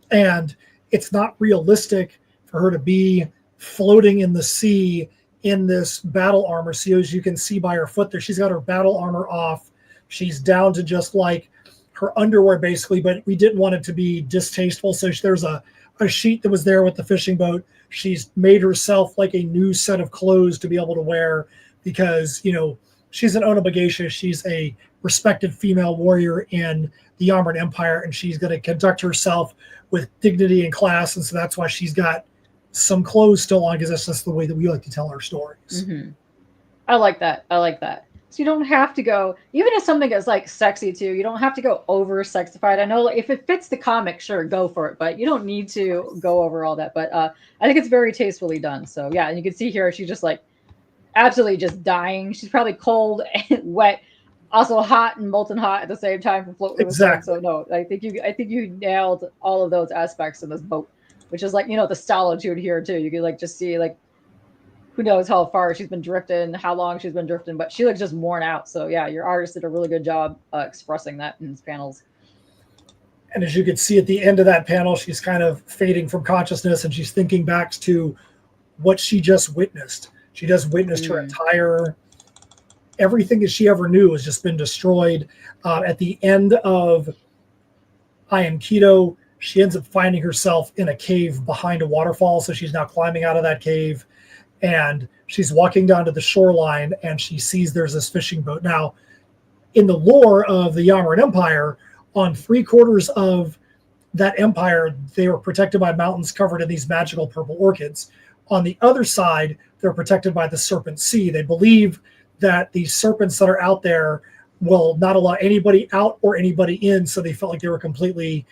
And it's not realistic for her to be floating in the sea in this battle armor. So as you can see by her foot there, she's got her battle armor off. She's down to just like her underwear, basically, but we didn't want it to be distasteful. So there's a sheet that was there with the fishing boat. She's made herself like a new set of clothes to be able to wear because, you know, she's an Onobagesha. She's a respected female warrior in the Armored Empire, and she's going to conduct herself with dignity and class. And so that's why she's got some clothes still on, because that's just the way that we like to tell our stories. Mm-hmm. I like that. So you don't have to go, even if something is like sexy too, you don't have to go over sexified. I know if it fits the comic, sure, go for it, but you don't need to go over all that. But I think it's very tastefully done. So yeah, and you can see here, she's just like absolutely just dying. She's probably cold and wet, also hot and molten hot at the same time from floating. Exactly. So no, I think you nailed all of those aspects in this boat, which is like, you know, the solitude here too. You can like just see like, who knows how far she's been drifting, how long she's been drifting, but she looks just worn out. So yeah, your artist did a really good job expressing that in his panels. And as you can see at the end of that panel, she's kind of fading from consciousness, and she's thinking back to what she just witnessed. She just witnessed her entire, everything that she ever knew has just been destroyed. At the end of I Am Qido, she ends up finding herself in a cave behind a waterfall. So she's now climbing out of that cave, and she's walking down to the shoreline, and she sees there's this fishing boat. Now, in the lore of the Yamaran Empire, on 3/4 of that empire, they were protected by mountains covered in these magical purple orchids. On the other side, they're protected by the Serpent Sea. They believe that the serpents that are out there will not allow anybody out or anybody in, so they felt like they were completely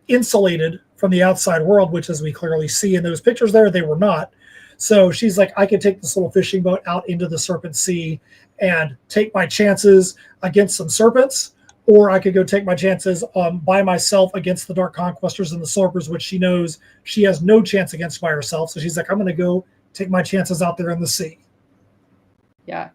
insulated from the outside world, which, as we clearly see in those pictures there, they were not. So she's like, I could take this little fishing boat out into the Serpent Sea and take my chances against some serpents, or I could go take my chances by myself against the Dark Conquestors and the Slurpers, which she knows she has no chance against by herself. So she's like, I'm going to go take my chances out there in the sea. Yeah.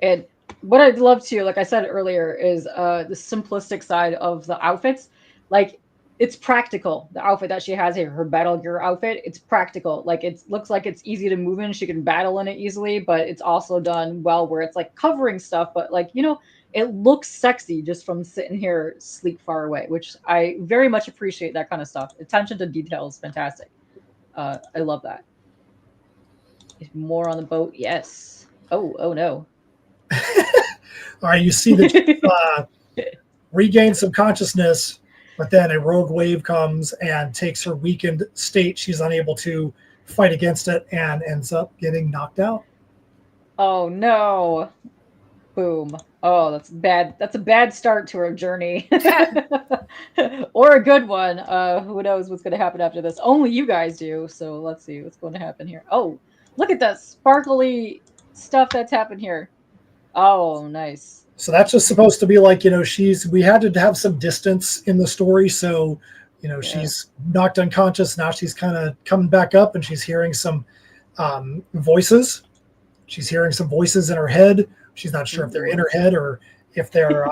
And what I'd love to, like I said earlier, is the simplistic side of the outfits. Like, it's practical. The outfit that she has here, her battle gear outfit, it's practical. Like, it looks like it's easy to move in. She can battle in it easily, but it's also done well where it's like covering stuff, but like, you know, it looks sexy just from sitting here sleek far away, which I very much appreciate. That kind of stuff. Attention to detail is fantastic. I love that. More on the boat. Yes. Oh no. All right, you see that she regained some consciousness, but then a rogue wave comes and takes her weakened state. She's unable to fight against it and ends up getting knocked out. Oh no. Boom. Oh, that's bad. That's a bad start to her journey. Or a good one. Who knows what's going to happen after this? Only you guys do. So let's see what's going to happen here. Oh, look at that sparkly stuff that's happened here. Oh, nice. So that's just supposed to be like, you know, we had to have some distance in the story. So, you know, she's knocked unconscious. Now she's kind of coming back up, and she's hearing some voices. She's hearing some voices in her head. She's not sure if they're in her head or if they're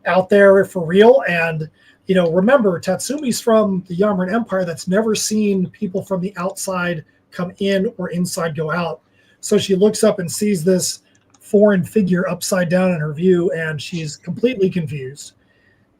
out there for real. And, you know, remember, Tatsumi's from the Yamaran Empire that's never seen people from the outside come in or inside go out. So she looks up and sees this foreign figure upside down in her view, and she's completely confused.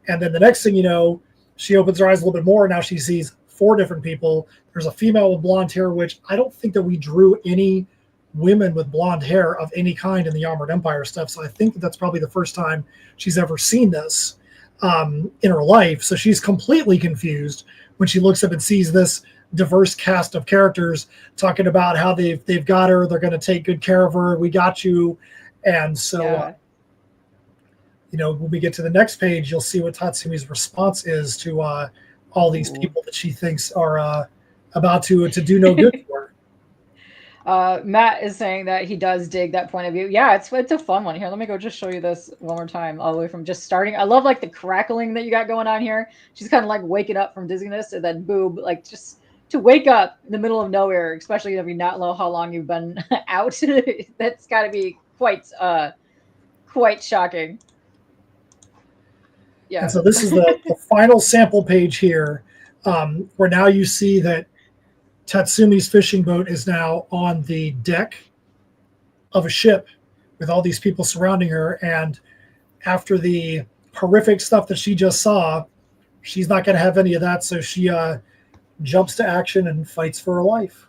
And then the next thing you know, she opens her eyes a little bit more. Now she sees 4 different people. There's a female with blonde hair, which I don't think that we drew any women with blonde hair of any kind in the Yamaran Empire stuff. So I think that's probably the first time she's ever seen this in her life. So she's completely confused when she looks up and sees this diverse cast of characters talking about how they've got her, they're going to take good care of her, we got you. And so you know, when we get to the next page, you'll see what Tatsumi's response is to all these people that she thinks are about to do no good for her. Matt is saying that he does dig that point of view. Yeah, it's a fun one. Here, let me go just show you this one more time, all the way from just starting. I love like the crackling that you got going on here. She's kind of like waking up from dizziness, and then boom, like just to wake up in the middle of nowhere, especially if you not know how long you've been out. That's got to be quite shocking. Yeah. And so this is the final sample page here, where now you see that Tatsumi's fishing boat is now on the deck of a ship with all these people surrounding her. And after the horrific stuff that she just saw, she's not going to have any of that. So she jumps to action and fights for her life.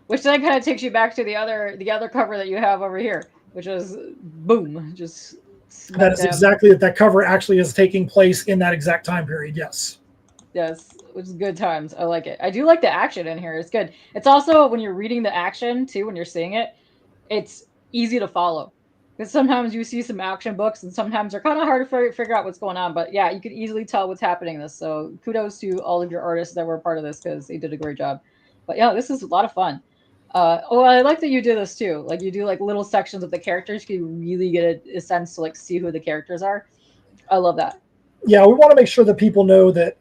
Which then kind of takes you back to the other cover that you have over here, which is boom, just that is down. Exactly that cover actually is taking place in that exact time period. Yes. Yes, which is good times. I like it. I do like the action in here. It's good. It's also, when you're reading the action too, when you're seeing it, it's easy to follow. Because sometimes you see some action books and sometimes they're kind of hard to figure out what's going on. But yeah, you can easily tell what's happening in this. So kudos to all of your artists that were a part of this, because they did a great job. But yeah, this is a lot of fun. I like that you do this too. Like, you do like little sections of the characters. You can really get a sense to like see who the characters are. I love that. Yeah, we want to make sure that people know that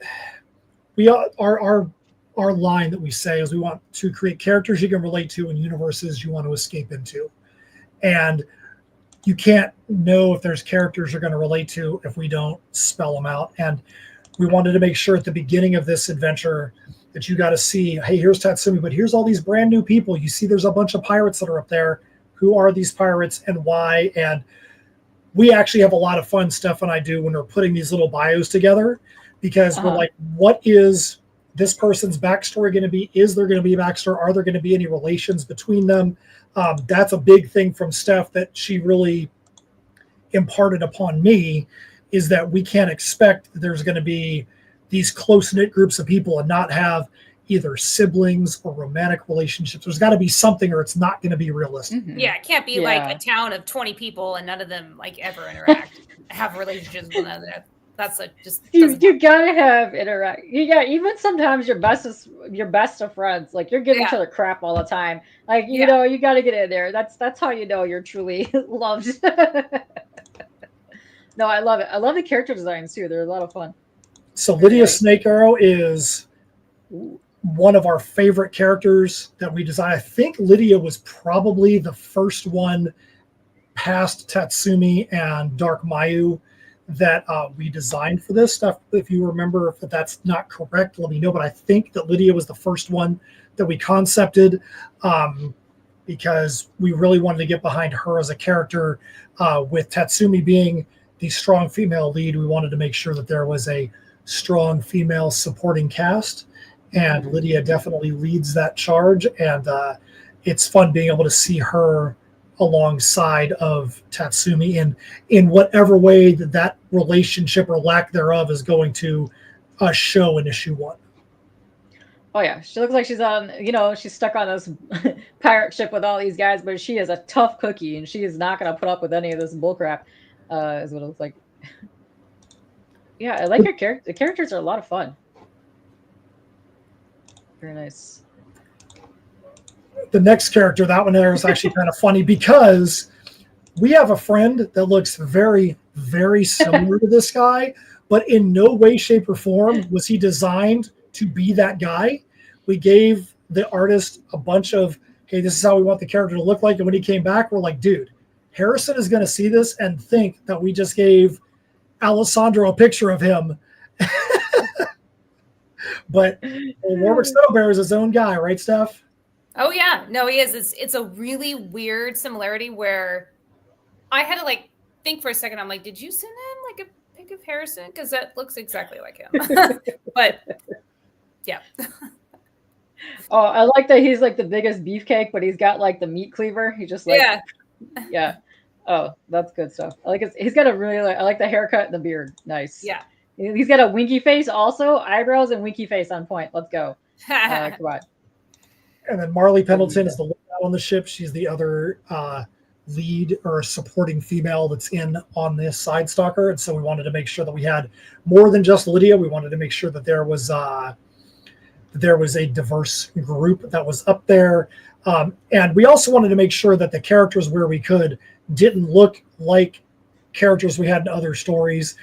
we our line that we say is we want to create characters you can relate to and universes you want to escape into. And you can't know if there's characters you're going to relate to if we don't spell them out. And we wanted to make sure at the beginning of this adventure that you got to see, hey, here's Tatsumi, but here's all these brand new people. You see there's a bunch of pirates that are up there. Who are these pirates and why? And we actually have a lot of fun, Steph and I do, when we're putting these little bios together, because we're like, what is this person's backstory going to be? Is there going to be a backstory? Are there going to be any relations between them? That's a big thing from Steph that she really imparted upon me, is that we can't expect that there's going to be these close-knit groups of people and not have either siblings or romantic relationships. There's got to be something, or it's not going to be realistic. Yeah, it can't be like a town of 20 people and none of them like ever interact, have relationships with one another. That's just you gotta have interact. Yeah, even sometimes your best of friends, like you're giving each other crap all the time. Like you know, you got to get in there. That's how you know you're truly loved. No, I love it. I love the character designs too. They're a lot of fun. So Lydia Snake Arrow is one of our favorite characters that we designed. I think Lydia was probably the first one past Tatsumi and Dark Mayu that we designed for this stuff. If you remember, if that's not correct, let me know. But I think that Lydia was the first one that we concepted, because we really wanted to get behind her as a character. With Tatsumi being the strong female lead, we wanted to make sure that there was a strong female supporting cast, and Lydia definitely leads that charge. And it's fun being able to see her alongside of Tatsumi in whatever way that relationship or lack thereof is going to show in issue 1. Oh yeah, she looks like she's on, she's stuck on this pirate ship with all these guys, but she is a tough cookie and she is not going to put up with any of this bullcrap, is what it looks like. Yeah, I like her character. The characters are a lot of fun. Very nice. The next character, that one there, is actually kind of funny because we have a friend that looks very, very similar to this guy, but in no way, shape, or form was he designed to be that guy. We gave the artist a bunch of, hey, this is how we want the character to look like. And when he came back, we're like, dude, Harrison is going to see this and think that we just gave Alessandro a picture of him. But Warwick Snowbear is his own guy, right, Steph? Oh yeah, no, he is. It's a really weird similarity where I had to think for a second. I'm like, did you send him a pic of Harrison? Because that looks exactly like him. But yeah. Oh, I like that he's the biggest beefcake, but he's got the meat cleaver. He just yeah. Oh, that's good stuff. I like he's got a really I like the haircut and the beard. Nice. Yeah. He's got a winky face also, eyebrows and winky face on point. Let's go. Come on. And then Marley Pendleton is the lookout on the ship. She's the other lead or supporting female that's on this side stalker. And so we wanted to make sure that we had more than just Lydia. We wanted to make sure that there was a diverse group that was up there. And we also wanted to make sure that the characters, where we could, didn't look like characters we had in other stories,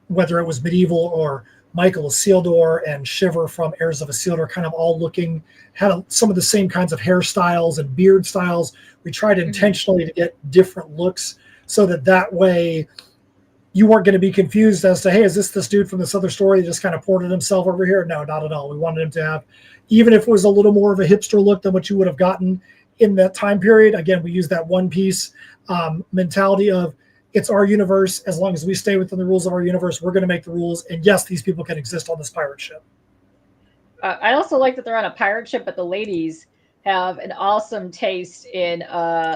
whether it was medieval or Michael Isildur and Shiver from Heirs of Isildur, kind of all had some of the same kinds of hairstyles and beard styles. We tried intentionally to get different looks so that way you weren't going to be confused as to, hey, is this dude from this other story that just kind of ported himself over here? No, not at all. We wanted him to have, even if it was a little more of a hipster look than what you would have gotten in that time period. Again, we use that One Piece mentality of, it's our universe. As long as we stay within the rules of our universe, we're going to make the rules. And yes, these people can exist on this pirate ship. I also like that they're on a pirate ship, but the ladies have an awesome taste in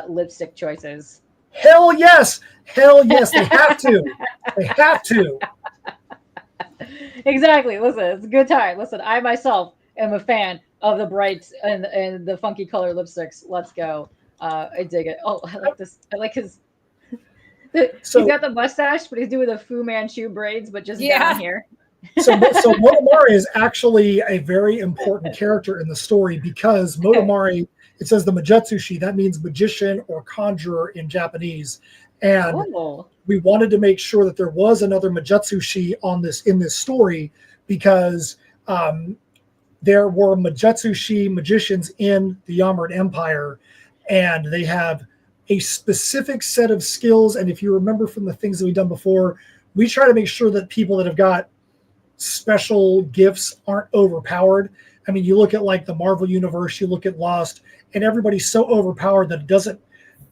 lipstick choices. Hell yes. Hell yes. They have to. They have to. Exactly. Listen, it's a good time. Listen, I myself am a fan of the bright and the funky color lipsticks. Let's go. I dig it. Oh, I like this. I like his... he's got the mustache, but he's doing the Fu Manchu braids, but just down here. So Motomari is actually a very important character in the story because Motomari, it says the Majetsushi, that means magician or conjurer in Japanese. And we wanted to make sure that there was another Majetsushi in this story because there were Majetsushi magicians in the Yamaran Empire, and they have a specific set of skills. And if you remember from the things that we've done before, we try to make sure that people that have got special gifts aren't overpowered. I mean, you look at the Marvel Universe, you look at Lost, and everybody's so overpowered that it doesn't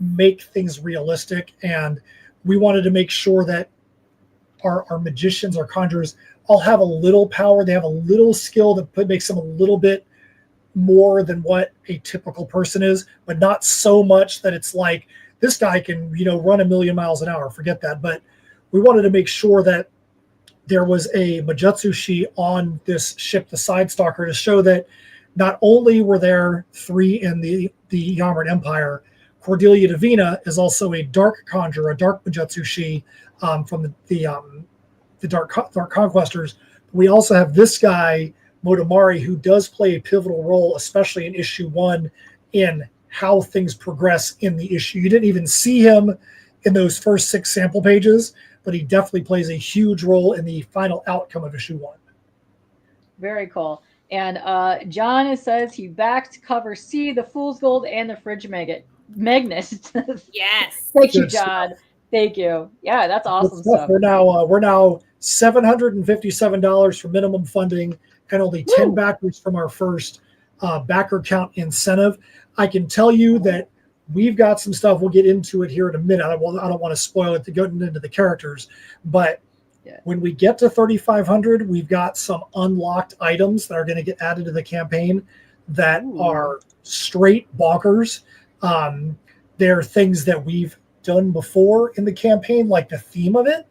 make things realistic. And we wanted to make sure that our magicians, our conjurers, all have a little power. They have a little skill that makes them a little bit more than what a typical person is, but not so much that it's like this guy can, run 1,000,000 miles an hour. Forget that. But we wanted to make sure that there was a Majutsushi on this ship, the Sidestalker, to show that not only were there 3 in the Yamaran Empire, Cordelia Divina is also a dark conjurer, a dark Majutsushi from the Dark Conquestors. We also have this guy, Motomari, who does play a pivotal role, especially in issue 1, in how things progress in the issue. You didn't even see him in those first 6 sample pages, but he definitely plays a huge role in the final outcome of issue 1. Very cool. And John says he backed cover C, the Fool's Gold, and the Fridge Magnet. Yes. Thank you, John. Thank you. Yeah, that's awesome stuff. We're now $757 for minimum funding and only 10 backers from our first backer count incentive. I can tell you that we've got some stuff. We'll get into it here in a minute. I don't want to spoil it to go into the characters, but when we get to 3,500, we've got some unlocked items that are going to get added to the campaign that are straight bonkers. They're things that we've done before in the campaign, like the theme of it.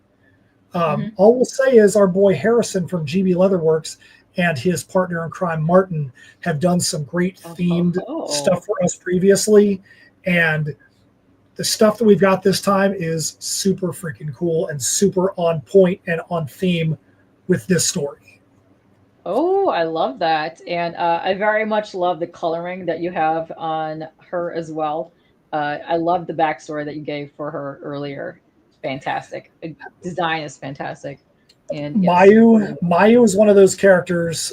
All we'll say is our boy Harrison from GB Leatherworks and his partner in crime, Martin, have done some great themed stuff for us previously. And the stuff that we've got this time is super freaking cool and super on point and on theme with this story. Oh, I love that. And I very much love the coloring that you have on her as well. I love the backstory that you gave for her earlier. Fantastic. Design is fantastic. And Mayu is one of those characters.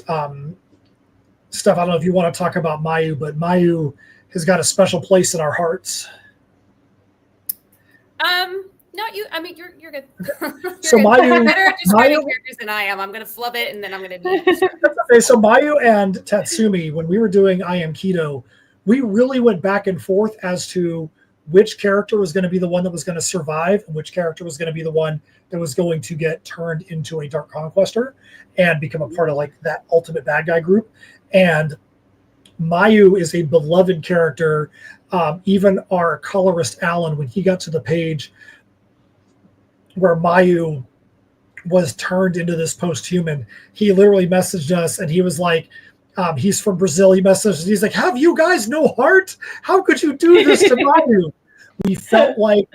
Steph, I don't know if you want to talk about Mayu, but Mayu has got a special place in our hearts. Not you. I mean, you're good. So good. Mayu, You're better at describing characters than I am. I'm going to flub it, and then I'm going to need it. Okay, so Mayu and Tatsumi, when we were doing I Am Qido, we really went back and forth as to which character was going to be the one that was going to survive and which character was going to be the one that was going to get turned into a Dark Conquestor and become a part of like that ultimate bad guy group. And Mayu is a beloved character. Even our colorist, Alan, when he got to the page where Mayu was turned into this post-human, he literally messaged us and he was like, he's from Brazil. He messaged us. He's like, have you guys no heart? How could you do this to Mayu? We felt like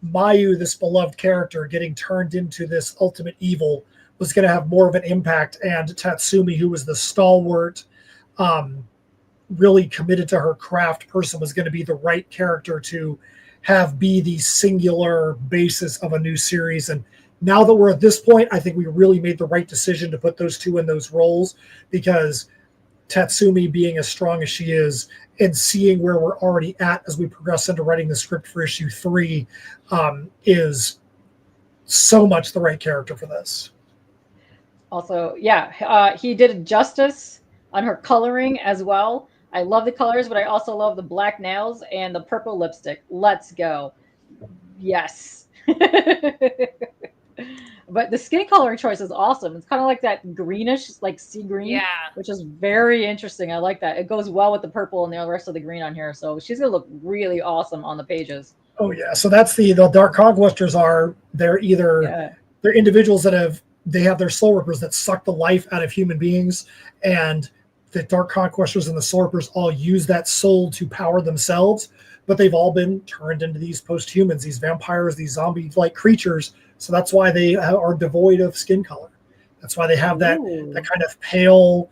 Mayu, this beloved character, getting turned into this ultimate evil was going to have more of an impact. And Tatsumi, who was the stalwart, really committed to her craft person, was going to be the right character to be the singular basis of a new series. And now that we're at this point, I think we really made the right decision to put those two in those roles, because Tatsumi, being as strong as she is and seeing where we're already at as we progress into writing the script for issue 3, is so much the right character for this. Also, he did justice on her coloring as well. I love the colors, but I also love the black nails and the purple lipstick. Let's go. Yes. But the skin color choice is awesome. It's kind of like that greenish, like sea green, which is very interesting. I like that. It goes well with the purple and the rest of the green on here. So she's going to look really awesome on the pages. Oh, yeah. So that's the Dark Conquestors they're either they're individuals that have their soul rippers that suck the life out of human beings, and the Dark Conquestors and the Soul Rippers all use that soul to power themselves, but they've all been turned into these post-humans, these vampires, these zombie-like creatures. So that's why they are devoid of skin color. That's why they have that kind of pale,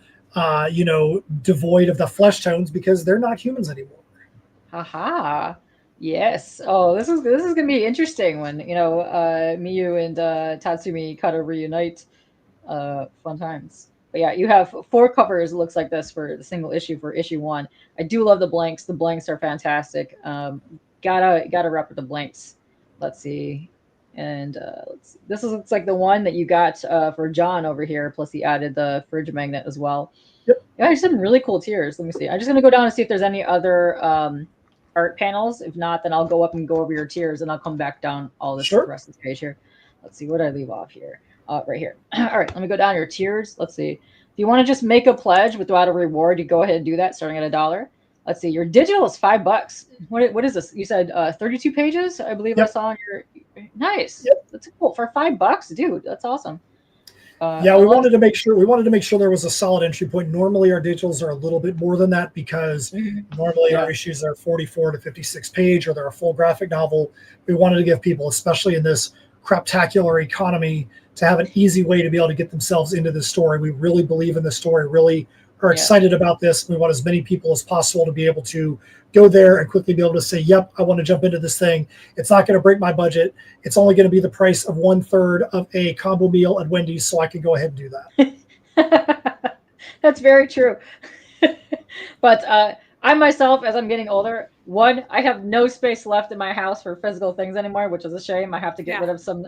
devoid of the flesh tones, because they're not humans anymore. Haha. Yes. Oh, this is going to be interesting when, Miyu and Tatsumi kind of reunite. Fun times. But yeah, you have 4 covers, it looks like this, for the single issue for issue 1. I do love the blanks. The blanks are fantastic. Gotta rep with the blanks. Let's see. And this looks like the one that you got for John over here. Plus he added the fridge magnet as well. Yep. Yeah, there's some really cool tiers. Let me see. I'm just going to go down and see if there's any other art panels. If not, then I'll go up and go over your tiers, and I'll come back down all this the rest of this page here. Let's see, what did I leave off here? Right here. All right, let me go down your tiers. Let's see. If you want to just make a pledge without a reward, you go ahead and do that, starting at $1. Let's see. Your digital is $5. What is this? You said 32 pages, I believe. I saw on your. Nice. That's cool for $5, dude. That's awesome. Yeah, we wanted to make sure there was a solid entry point. Normally, our digitals are a little bit more than that because normally our issues are 44 to 56 page, or they're a full graphic novel. We wanted to give people, especially in this craptacular economy, to have an easy way to be able to get themselves into this story. We really believe in the story, really are excited about this. We want as many people as possible to be able to go there and quickly be able to say, yep, I want to jump into this thing. It's not going to break my budget. It's only going to be the price of 1/3 of a combo meal at Wendy's, so I can go ahead and do that. That's very true. But I myself, as I'm getting older, I have no space left in my house for physical things anymore, which is a shame. I have to get rid of some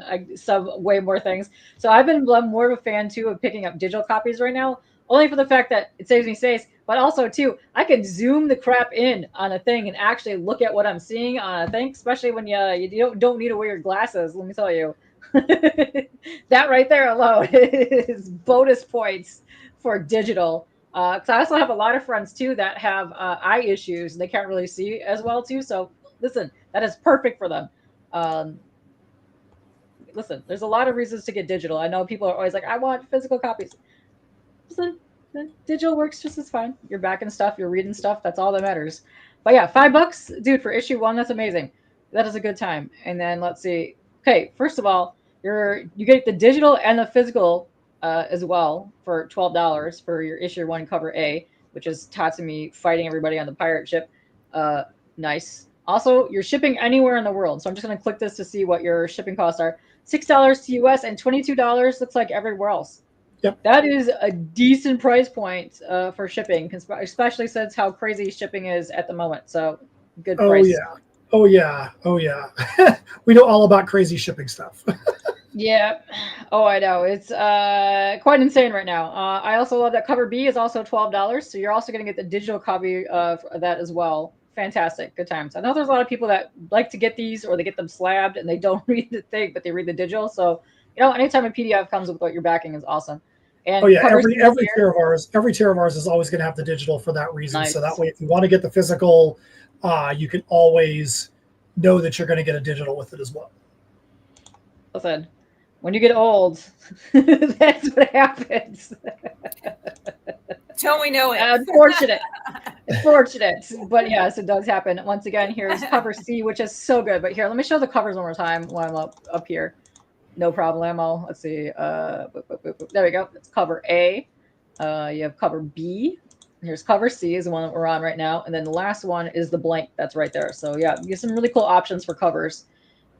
way more things. So I've been more of a fan too of picking up digital copies right now, only for the fact that it saves me space, but also too, I can zoom the crap in on a thing and actually look at what I'm seeing on a thing, especially when you don't need to wear your glasses. Let me tell you, that right there alone is bonus points for digital. Because I also have a lot of friends too that have eye issues and they can't really see as well too. So listen, that is perfect for them. Listen, there's a lot of reasons to get digital. I know people are always like, I want physical copies. Listen, digital works just as fine. You're backing stuff, you're reading stuff. That's all that matters. But yeah, $5, dude, for issue 1. That's amazing. That is a good time. And then let's see. Okay, first of all, you get the digital and the physical as well for $12 for your issue 1 cover A, which is Tatsumi fighting everybody on the pirate ship. Nice. Also, you're shipping anywhere in the world. So I'm just going to click this to see what your shipping costs are. $6 to US and $22 looks like everywhere else. Yep. That is a decent price point for shipping, especially since how crazy shipping is at the moment. So good price. Oh yeah. We know all about crazy shipping stuff. Yeah. Oh, I know. It's quite insane right now. I also love that cover B is also $12. So you're also going to get the digital copy of that as well. Fantastic. Good times. I know there's a lot of people that like to get these or they get them slabbed and they don't read the thing, but they read the digital. So, anytime a PDF comes with what you're backing is awesome. And every tier of ours is always going to have the digital for that reason. Nice. So that way, if you want to get the physical, you can always know that you're going to get a digital with it as well. Listen, when you get old, that's what happens. Don't we know it? Unfortunate. But yes, it does happen. Once again, here's cover C, which is so good. But here, let me show the covers one more time while I'm up here. No problemo. Let's see. There we go. It's cover A. You have cover B. Here's cover C is the one that we're on right now. And then the last one is the blank that's right there. So yeah, you get some really cool options for covers.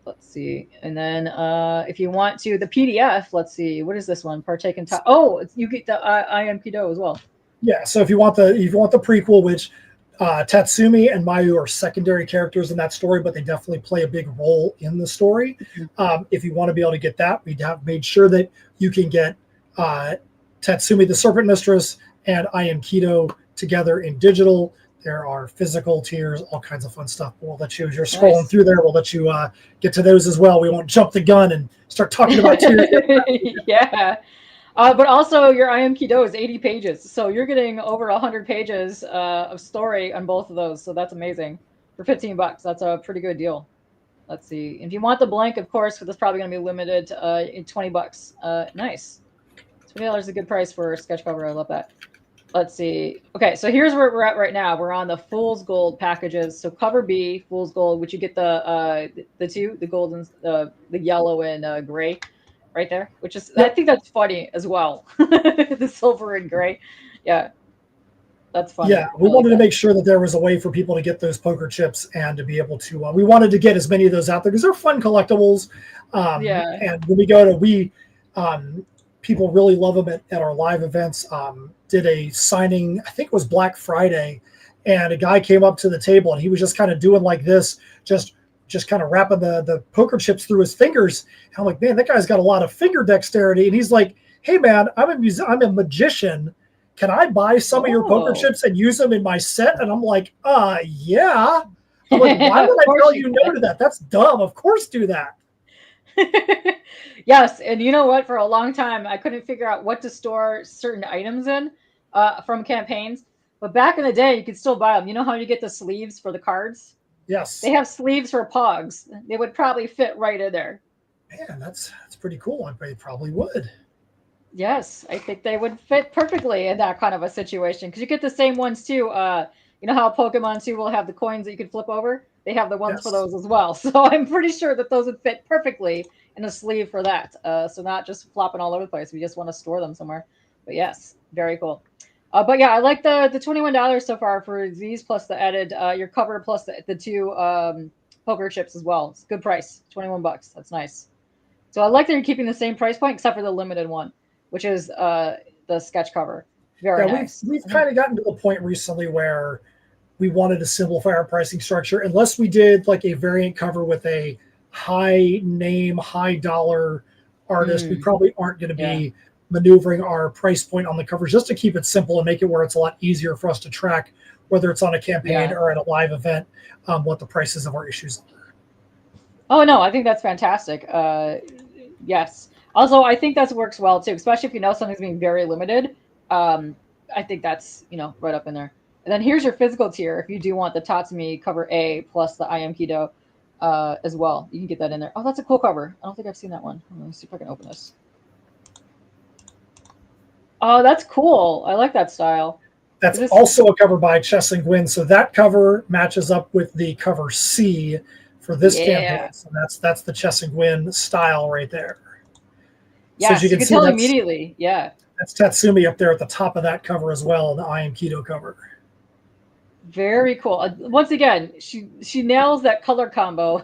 Let's see. And then if you want to, the PDF, let's see. What is this one? Partake in top. Oh, you get the I Am Qido as well. Yeah. So if you want the prequel, which Tatsumi and Mayu are secondary characters in that story, but they definitely play a big role in the story. If you want to be able to get that, we have made sure that you can get Tatsumi, the Serpent Mistress, and I Am Qido together in digital. There are physical tiers, all kinds of fun stuff. We'll let you, as you're scrolling through there, we'll let you get to those as well. We won't jump the gun and start talking about tiers. Yeah. But also your I Am Qido is 80 pages. So you're getting over 100 pages of story on both of those. So that's amazing. For $15, that's a pretty good deal. Let's see. If you want the blank, of course, but that's probably going to be limited to $20. Nice. $20 is a good price for a sketch cover. I love that. Let's see. Okay, so here's where we're at right now. We're on the Fool's Gold packages. So cover B, Fool's Gold, which you get the gold and the yellow and gray. Right there, which is, I think that's funny as well. The silver and gray. Yeah, that's funny. Yeah, we wanted to make sure that there was a way for people to get those poker chips and to be able to, we wanted to get as many of those out there because they're fun collectibles. And when we go to, people really love them at our live events. Did a signing, I think it was Black Friday, and a guy came up to the table and he was just kind of doing like this, just kind of wrapping the poker chips through his fingers. And I'm like, man, that guy's got a lot of finger dexterity. And he's like, hey man, I'm a magician. Can I buy some of your poker chips and use them in my set? And I'm like, yeah. I'm like, why would I tell you no to that? That's dumb. Of course do that. Yes, and you know what? For a long time, I couldn't figure out what to store certain items in from campaigns. But back in the day, you could still buy them. You know how you get the sleeves for the cards? Yes. They have sleeves for pogs. They would probably fit right in there. Man, that's pretty cool. They probably would. Yes, I think they would fit perfectly in that kind of a situation because you get the same ones too. You know how Pokemon 2 will have the coins that you can flip over? They have the ones for Yes. those as well. So I'm pretty sure that those would fit perfectly in a sleeve for that. So not just flopping all over the place. We just want to store them somewhere. But yes, very cool. But yeah, I like the $21 so far for these plus the added your cover plus the two poker chips as well. It's a good price, $21. That's nice. So I like that you're keeping the same price point except for the limited one, which is the sketch cover. Very nice. We've kind of gotten to the point recently where we wanted to simplify our pricing structure. Unless we did like a variant cover with a high name, high dollar artist, we probably aren't going to be maneuvering our price point on the covers just to keep it simple and make it where it's a lot easier for us to track, whether it's on a campaign or at a live event, what the prices of our issues are. Oh, no, I think that's fantastic. Yes. Also, I think that works well too, especially if you know something's being very limited. I think that's, right up in there. And then here's your physical tier if you do want the Tatsumi cover A plus the I Am Qido as well. You can get that in there. Oh, that's a cool cover. I don't think I've seen that one. Let me see if I can open this. Oh, that's cool. I like that style. That's also a cover by Chess and Gwyn. So that cover matches up with the cover C for this campaign. So that's the Chess and Gwyn style right there. Yeah, so you can tell immediately. Yeah. That's Tatsumi up there at the top of that cover as well, the I Am Qido cover. Very cool. Once again, she nails that color combo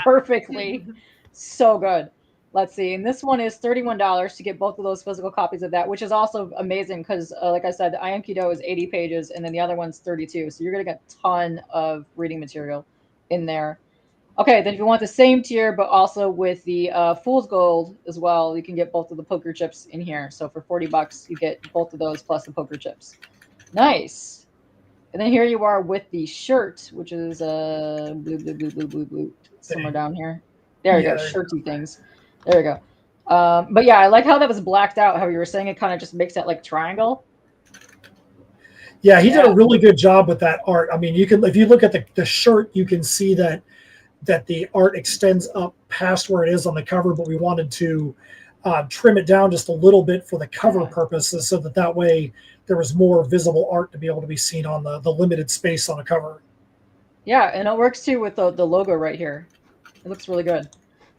perfectly. So good. Let's see. And this one is $31 to get both of those physical copies of that, which is also amazing because, like I said, the I Am Qido is 80 pages and then the other one's 32. So you're going to get a ton of reading material in there. Okay, then if you want the same tier, but also with the Fool's Gold as well, you can get both of the poker chips in here. So for $40, you get both of those plus the poker chips. Nice. And then here you are with the shirt, which is blue, somewhere down here. There you go, shirty things. There you go. But yeah, I like how that was blacked out, how you were saying it kind of just makes that like triangle. Yeah, he did a really good job with that art. I mean, if you look at the shirt, you can see that the art extends up past where it is on the cover, but we wanted to trim it down just a little bit for the cover purposes so that way there was more visible art to be able to be seen on the limited space on a cover. Yeah, and it works too with the logo right here. It looks really good.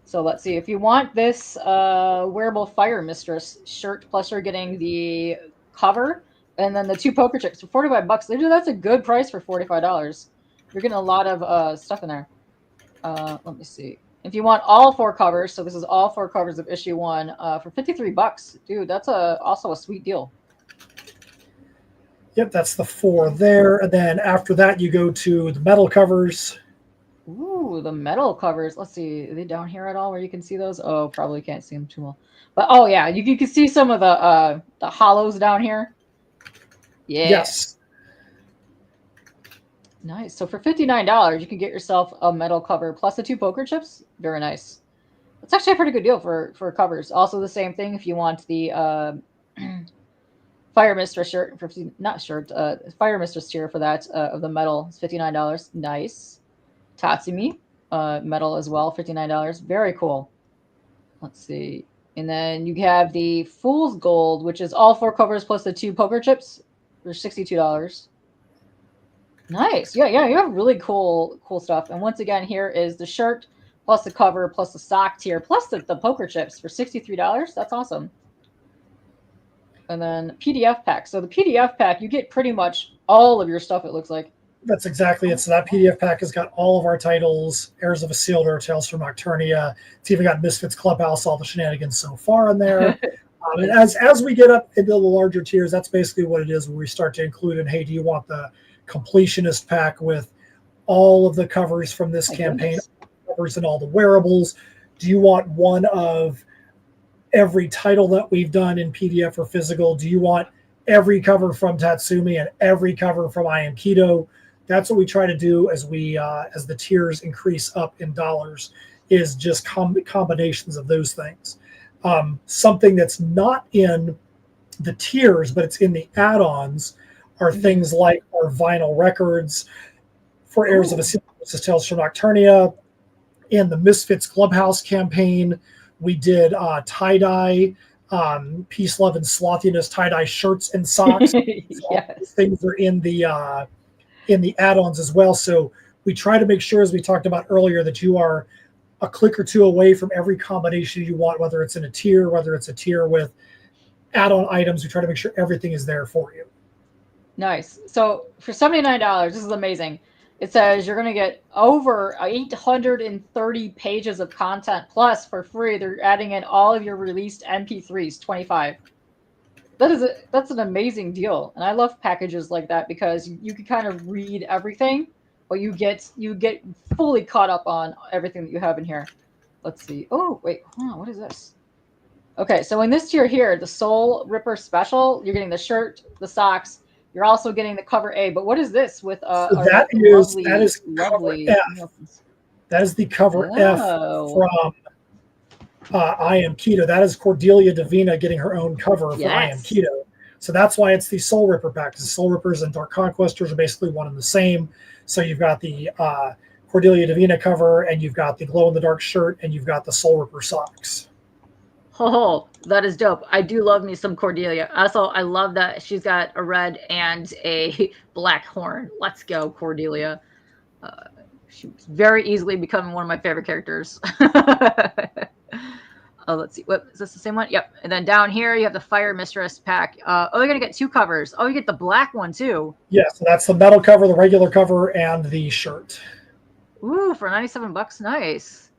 So let's see. If you want this wearable Fire Mistress shirt, plus you're getting the cover and then the two poker chips for $45. That's a good price for $45. You're getting a lot of stuff in there. Let me see. If you want all four covers, so this is all four covers of issue 1 for $53. Dude, that's also a sweet deal. Yep, that's the 4 there. And then after that, you go to the metal covers. Ooh, the metal covers. Let's see. Are they down here at all where you can see those? Oh, probably can't see them too well. But, oh, yeah, you can see some of the hollows down here. Yeah. Yes. Nice. So for $59, you can get yourself a metal cover plus the 2 poker chips. Very nice. It's actually a pretty good deal for covers. Also the same thing if you want the Fire Mistress shirt, Fire Mistress tier for that of the metal. It's $59. Nice. Tatsumi metal as well, $59. Very cool. Let's see. And then you have the Fool's Gold, which is all 4 covers plus the 2 poker chips for $62. Nice. Yeah, you have really cool stuff. And once again, here is the shirt plus the cover plus the sock tier plus the poker chips for $63. That's awesome. And then PDF pack. So the PDF pack, you get pretty much all of your stuff, it looks like. That's exactly it. So that PDF pack has got all of our titles, Heirs of Isildur, Tales from Nocturnia. It's even got Misfitz Clubhouse, all the shenanigans so far in there. And as we get up into the larger tiers, that's basically what it is where we start to include in, hey, do you want the completionist pack with all of the covers from this campaign, covers and all the wearables? Do you want one of every title that we've done in PDF or physical? Do you want every cover from Tatsumi and every cover from I Am Qido? That's what we try to do as the tiers increase up in dollars, is just combinations of those things. Something that's not in the tiers, but it's in the add-ons, are things like our vinyl records for Heirs of Isildur, Tales from Nocturnia. In the Misfitz Clubhouse campaign, we did tie-dye, peace, love, and slothiness tie-dye shirts and socks. Yes. Things are in the add-ons as well. So we try to make sure, as we talked about earlier, that you are a click or two away from every combination you want, whether it's in a tier, whether it's a tier with add-on items. We try to make sure everything is there for you. Nice. So for $79, this is amazing. It says you're going to get over 830 pages of content, plus for free, they're adding in all of your released MP3s, 25. That's an amazing deal. And I love packages like that because you can kind of read everything, but you get fully caught up on everything that you have in here. Let's see. Oh, wait. What is this? Okay, so in this tier here, the Soul Ripper Special, you're getting the shirt, the socks. You're also getting the cover A. But what is this with so that is lovely cover F. That is the cover F from I Am Qido. That is Cordelia Davina getting her own cover for I Am Qido. So that's why it's the Soul Ripper pack. Because Soul Rippers and Dark Conquestors are basically one and the same. So you've got the Cordelia Davina cover, and you've got the glow in the dark shirt, and you've got the Soul Ripper socks. Oh, that is dope. I do love me some Cordelia. Also, I love that she's got a red and a black horn. Let's go, Cordelia. She's very easily becoming one of my favorite characters. Oh, let's see. What is this? The same one? Yep. And then down here, you have the Fire Mistress pack. You're going to get 2 covers. Oh, you get the black one, too. Yeah, so that's the metal cover, the regular cover, and the shirt. Ooh, for $97. Nice.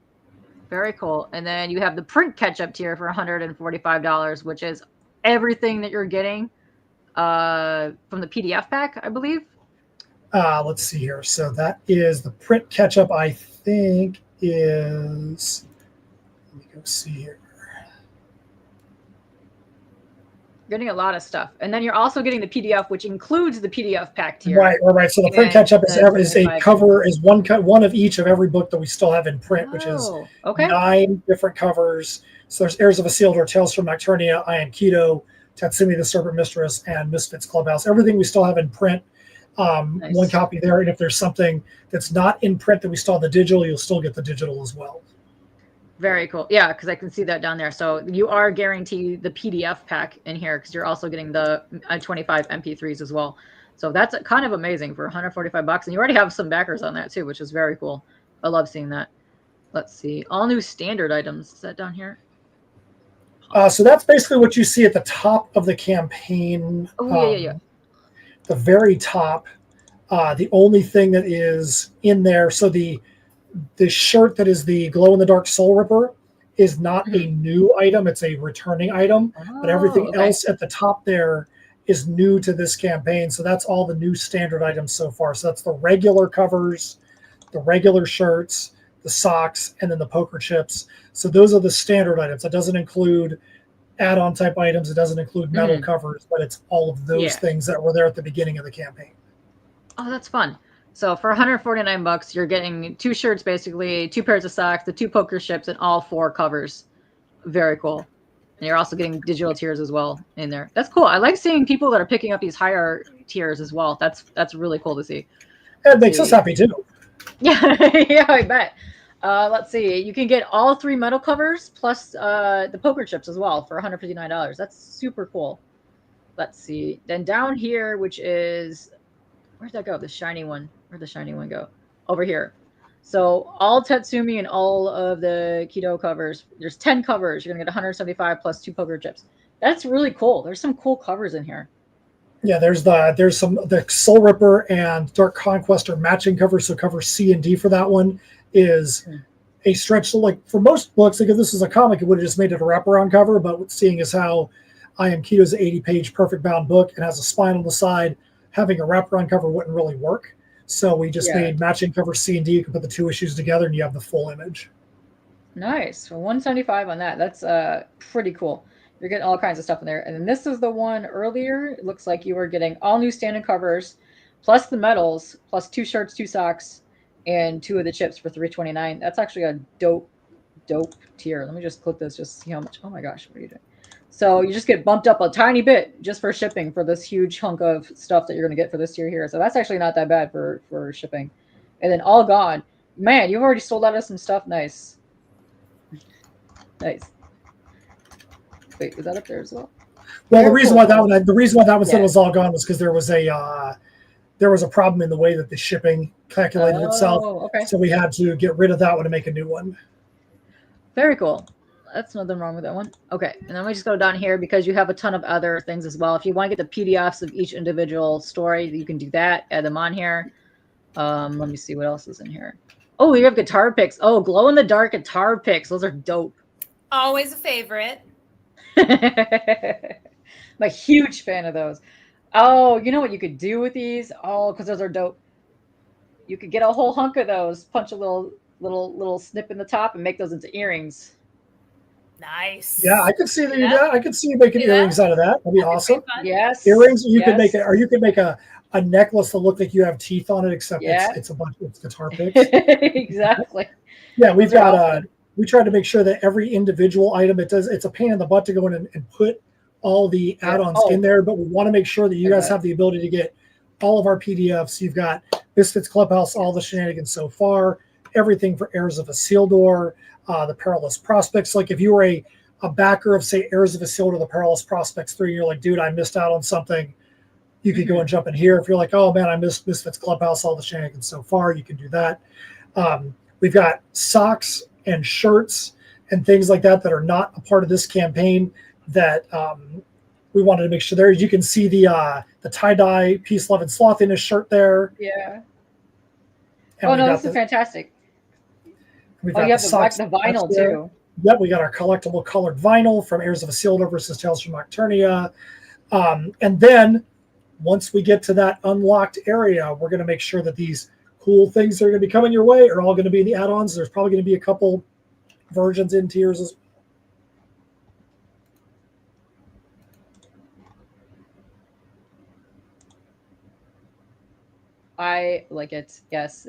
Very cool. And then you have the print catch-up tier for $145, which is everything that you're getting from the PDF pack, I believe. Let's see here. So that is the print catch-up, I think, is... Let me go see here. You're getting a lot of stuff. And then you're also getting the PDF, which includes the PDF pack tier. Right. So the print catch-up is a cover, is one of each of every book that we still have in print, which is 9 different covers. So there's Heirs of Isildur, Tales from Nocturnia, I Am Qido, Tatsumi the Serpent Mistress, and Misfitz Clubhouse. Everything we still have in print. Nice. One copy there. And if there's something that's not in print that we still have the digital, you'll still get the digital as well. Very cool. Yeah, because I can see that down there. So you are guaranteed the PDF pack in here because you're also getting the 25 MP3s as well. So that's kind of amazing for $145. And you already have some backers on that too, which is very cool. I love seeing that. Let's see. All new standard items. Is that down here? So that's basically what you see at the top of the campaign. Oh, yeah. The very top. The only thing that is in there, so the shirt that is the glow-in-the-dark Soul Ripper is not a new item. It's a returning item. But everything else at the top there is new to this campaign. So that's all the new standard items so far. So that's the regular covers, the regular shirts, the socks, and then the poker chips. So those are the standard items. It doesn't include add-on type items. It doesn't include metal covers, but it's all of those things that were there at the beginning of the campaign. Oh, that's fun. So for $149, you're getting 2 shirts, basically 2 pairs of socks, the 2 poker chips, and all 4 covers. Very cool. And you're also getting digital tiers as well in there. That's cool. I like seeing people that are picking up these higher tiers as well. That's really cool to see. It makes us happy too. Yeah, yeah, I bet. Let's see. You can get all 3 metal covers plus the poker chips as well for $159. That's super cool. Let's see. Then down here, which is... Where'd that go? The shiny one. Where'd the shiny one go? Over here. So all Tatsumi and all of the Qido covers. There's 10 covers. You're going to get 175 plus 2 poker chips. That's really cool. There's some cool covers in here. Yeah, there's the Soul Ripper and Dark Conquestor matching covers. So cover C and D for that one is a stretch. So like for most books, like if this was a comic, it would have just made it a wraparound cover. But seeing as how I Am Qido's an 80-page perfect bound book and has a spine on the side, having a wraparound cover wouldn't really work. So we just made matching cover C and D. You can put the 2 issues together and you have the full image. Nice. For $175 on that. That's pretty cool. You're getting all kinds of stuff in there. And then this is the one earlier. It looks like you were getting all new standard covers, plus the medals, plus 2 shirts, 2 socks, and 2 of the chips for $329. That's actually a dope dope tier. Let me just click this just to see how much. Oh my gosh, what are you doing? So you just get bumped up a tiny bit just for shipping for this huge hunk of stuff that you're going to get for this tier here. So that's actually not that bad for shipping. And then all gone. Man, you've already sold out of some stuff. Nice. Nice. Wait, is that up there as well? Well, the reason why that one said was all gone was because there was a problem in the way that the shipping calculated itself. Okay. So we had to get rid of that one to make a new one. Very cool. That's nothing wrong with that one. Okay, and then we just go down here because you have a ton of other things as well. If you want to get the PDFs of each individual story, you can do that. Add them on here. Let me see what else is in here. Oh, you have guitar picks. Oh, glow-in-the-dark guitar picks. Those are dope. Always a favorite. I'm a huge fan of those. Oh, you know what you could do with these? Oh, because those are dope. You could get a whole hunk of those, punch a little snip in the top, and make those into earrings. Nice. Yeah, I could see that. Yeah, I could see you making earrings out of that. That'd be awesome. Yes. Earrings. You could make it, or you could make a necklace that look like you have teeth on it, except it's a bunch of guitar picks. Exactly. Yeah, we've got awesome. We tried to make sure that every individual item it's a pain in the butt to go in and put all the add-ons in there, but we want to make sure that you guys have the ability to get all of our PDFs. You've got Misfitz Clubhouse, all the shenanigans so far, everything for Heirs of Isildur, the Perilous Prospects. Like if you were a backer of, say, Heirs of Isildur, the Perilous Prospects 3, you're like, dude, I missed out on something. You could go and jump in here. If you're like, oh man, I missed Misfitz Clubhouse, all the shenanigans so far, you can do that. We've got socks and shirts and things like that are not a part of this campaign that we wanted to make sure there. You can see the tie-dye Peace, Love, and Slothiness shirt there. Yeah. And oh, no, this is fantastic. You have the vinyl, too. Yep, we got our collectible colored vinyl from Heirs of Isildur versus Tales from Nocturnia. And then, once we get to that unlocked area, we're going to make sure that these cool things that are going to be coming your way are all going to be in the add-ons. There's probably going to be a couple versions in tiers as well. I like it, yes.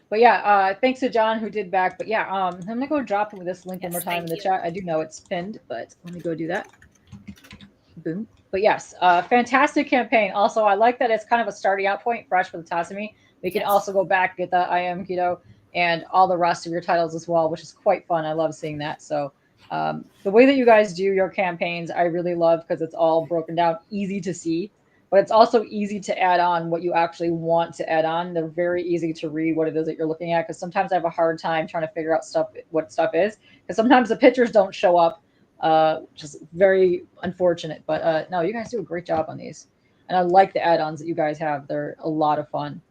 But yeah, thanks to John who did back. But yeah, I'm gonna go drop this link one more time in the chat. I do know it's pinned, but let me go do that. Boom. But yes, fantastic campaign. Also, I like that it's kind of a starting out point, fresh for the Tatsumi. We can also go back, get the I Am Qido and all the rest of your titles as well, which is quite fun. I love seeing that. So the way that you guys do your campaigns, I really love because it's all broken down, easy to see. But it's also easy to add on what you actually want to add on. They're very easy to read what it is that you're looking at, because sometimes I have a hard time trying to figure out what stuff is, because sometimes the pictures don't show up, which is very unfortunate. But no, you guys do a great job on these. And I like the add-ons that you guys have. They're a lot of fun.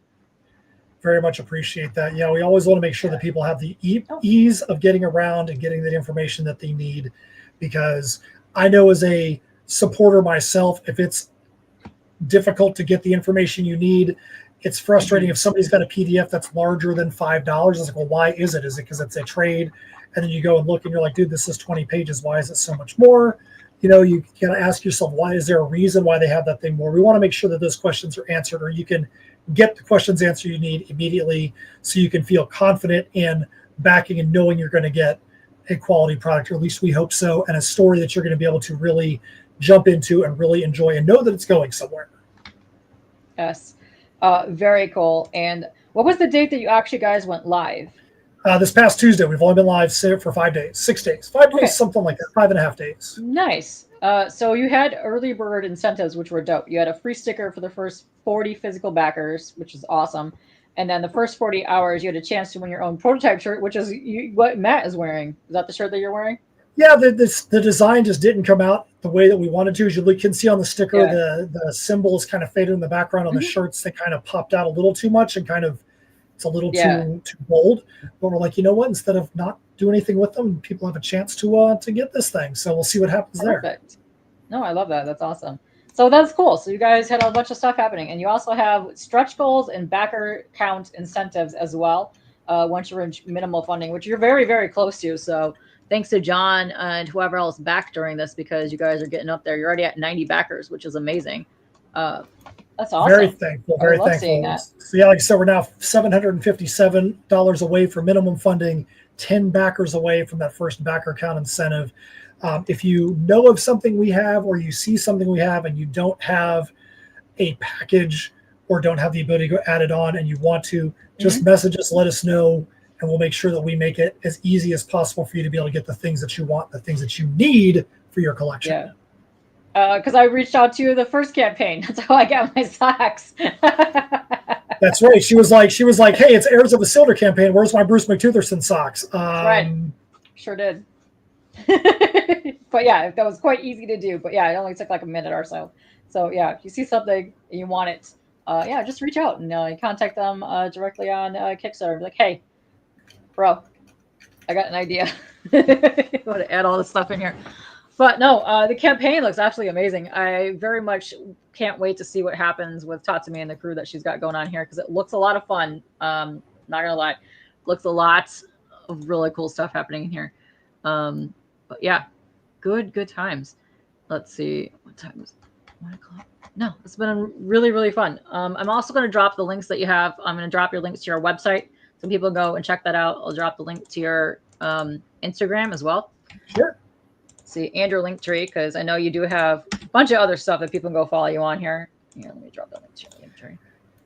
Very much appreciate that. Yeah, we always want to make sure that people have the ease of getting around and getting the information that they need, because I know as a supporter myself, if it's difficult to get the information you need, it's frustrating if somebody's got a PDF that's larger than $5. It's like, well, why is it? Is it because it's a trade? And then you go and look and you're like, dude, this is 20 pages. Why is it so much more? You know, you got to ask yourself, why is there a reason why they have that thing more? We want to make sure that those questions are answered, or you can get the questions answered you need immediately, so you can feel confident in backing and knowing you're going to get a quality product, or at least we hope so, and a story that you're going to be able to really jump into and really enjoy and know that it's going somewhere. Yes. Very cool. And what was the date that you actually guys went live? This past Tuesday. We've only been live for 5 days, 6 days, 5 days, something like that, 5.5 days. Nice. So you had early bird incentives, which were dope. You had a free sticker for the first 40 physical backers, which is awesome. And then the first 40 hours, you had a chance to win your own prototype shirt, which is what Matt is wearing. Is that the shirt that you're wearing? Yeah, the design just didn't come out the way that we wanted to. As you can see on the sticker, the symbols kind of faded in the background on the shirts. They kind of popped out a little too much, and kind of it's a little too bold. But we're like, you know what? Instead of not do anything with them, people have a chance to get this thing. So we'll see what happens there. Perfect. No, I love that. That's awesome. So that's cool. So you guys had a bunch of stuff happening, and you also have stretch goals and backer count incentives as well. Once you're in minimal funding, which you're very, very close to. So thanks to John and whoever else backed during this, because you guys are getting up there. You're already at 90 backers, which is amazing. That's awesome. Very thankful. Very love seeing thankful. that. So yeah, like I said, we're now $757 away for minimum funding, 10 backers away from that first backer count incentive. If you know of something we have, or you see something we have and you don't have a package or don't have the ability to go add it on and you want to, just message us, let us know, and we'll make sure that we make it as easy as possible for you to be able to get the things that you want, the things that you need for your collection. Yeah. Because I reached out to you the first campaign. That's how I got my socks. That's right. She was like, hey, it's Heirs of Isildur campaign. Where's my Bruce McTutherson socks? Right. Sure did. But yeah, that was quite easy to do. But yeah, it only took like a minute or so. So yeah, if you see something and you want it, yeah, just reach out and contact them directly on Kickstarter. Be like, hey, bro, I got an idea. I want to add all this stuff in here. But no, the campaign looks absolutely amazing. I very much can't wait to see what happens with Tatsumi and the crew that she's got going on here, because it looks a lot of fun. Not gonna lie, looks a lot of really cool stuff happening in here. But yeah, good times. Let's see, what time is it? 1 o'clock. No, it's been really, really fun. I'm also going to drop the links that you have. I'm going to drop your links to your website so people go and check that out. I'll drop the link to your Instagram as well. Sure. See, and your link tree, because I know you do have a bunch of other stuff that people can go follow you on here. Here, let me drop that link to your link tree.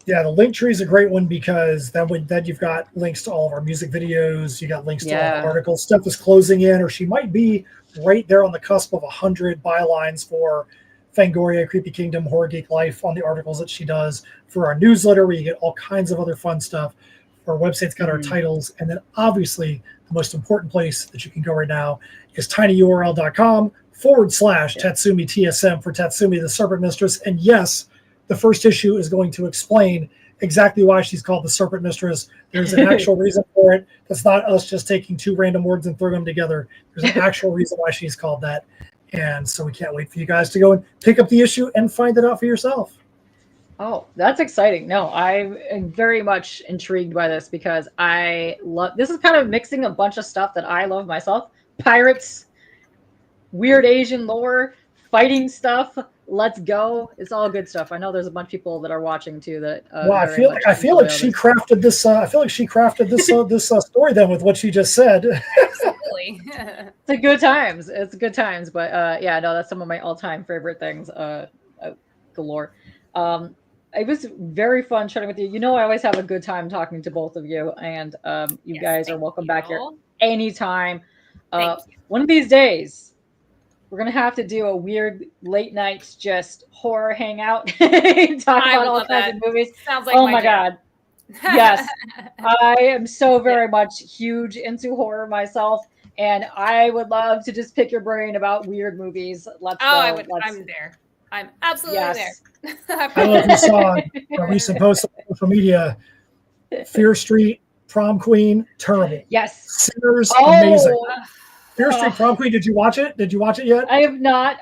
Yeah, the link tree is a great one, because then you've got links to all of our music videos. You got links to all the articles. Steph is closing in, or she might be right there on the cusp of 100 bylines for Fangoria, Creepy Kingdom, Horror Geek Life on the articles that she does, for our newsletter, where you get all kinds of other fun stuff. Our website's got our titles. And then obviously the most important place that you can go right now is tinyurl.com/Tatsumi TSM for Tatsumi, the Serpent Mistress. And yes, the first issue is going to explain exactly why she's called the Serpent Mistress. There's an actual reason for it. That's not us just taking two random words and throwing them together. There's an actual reason why she's called that. And so we can't wait for you guys to go and pick up the issue and find it out for yourself. Oh, that's exciting. No, I'm very much intrigued by this, because I love, this is kind of mixing a bunch of stuff that I love myself. Pirates, weird Asian lore, fighting stuff. Let's go. It's all good stuff. I know there's a bunch of people that are watching too that well, I feel like she crafted this this story then with what she just said. Absolutely. It's good times. It's good times. But yeah, no, that's some of my all-time favorite things. Galore. It was very fun chatting with you. You know, I always have a good time talking to both of you, and you guys are welcome back here anytime. One of these days, we're gonna have to do a weird late night just horror hangout. Talk about all kinds of movies. Sounds like oh my god. Yes. I am so very much huge into horror myself, and I would love to just pick your brain about weird movies. Let's go. I'm there. I'm absolutely there. I don't know if you saw a recent post on social media. Fear Street Prom Queen, terrible. Yes. Sinners, amazing. Fear Street Prom Queen, did you watch it? Did you watch it yet? I have not.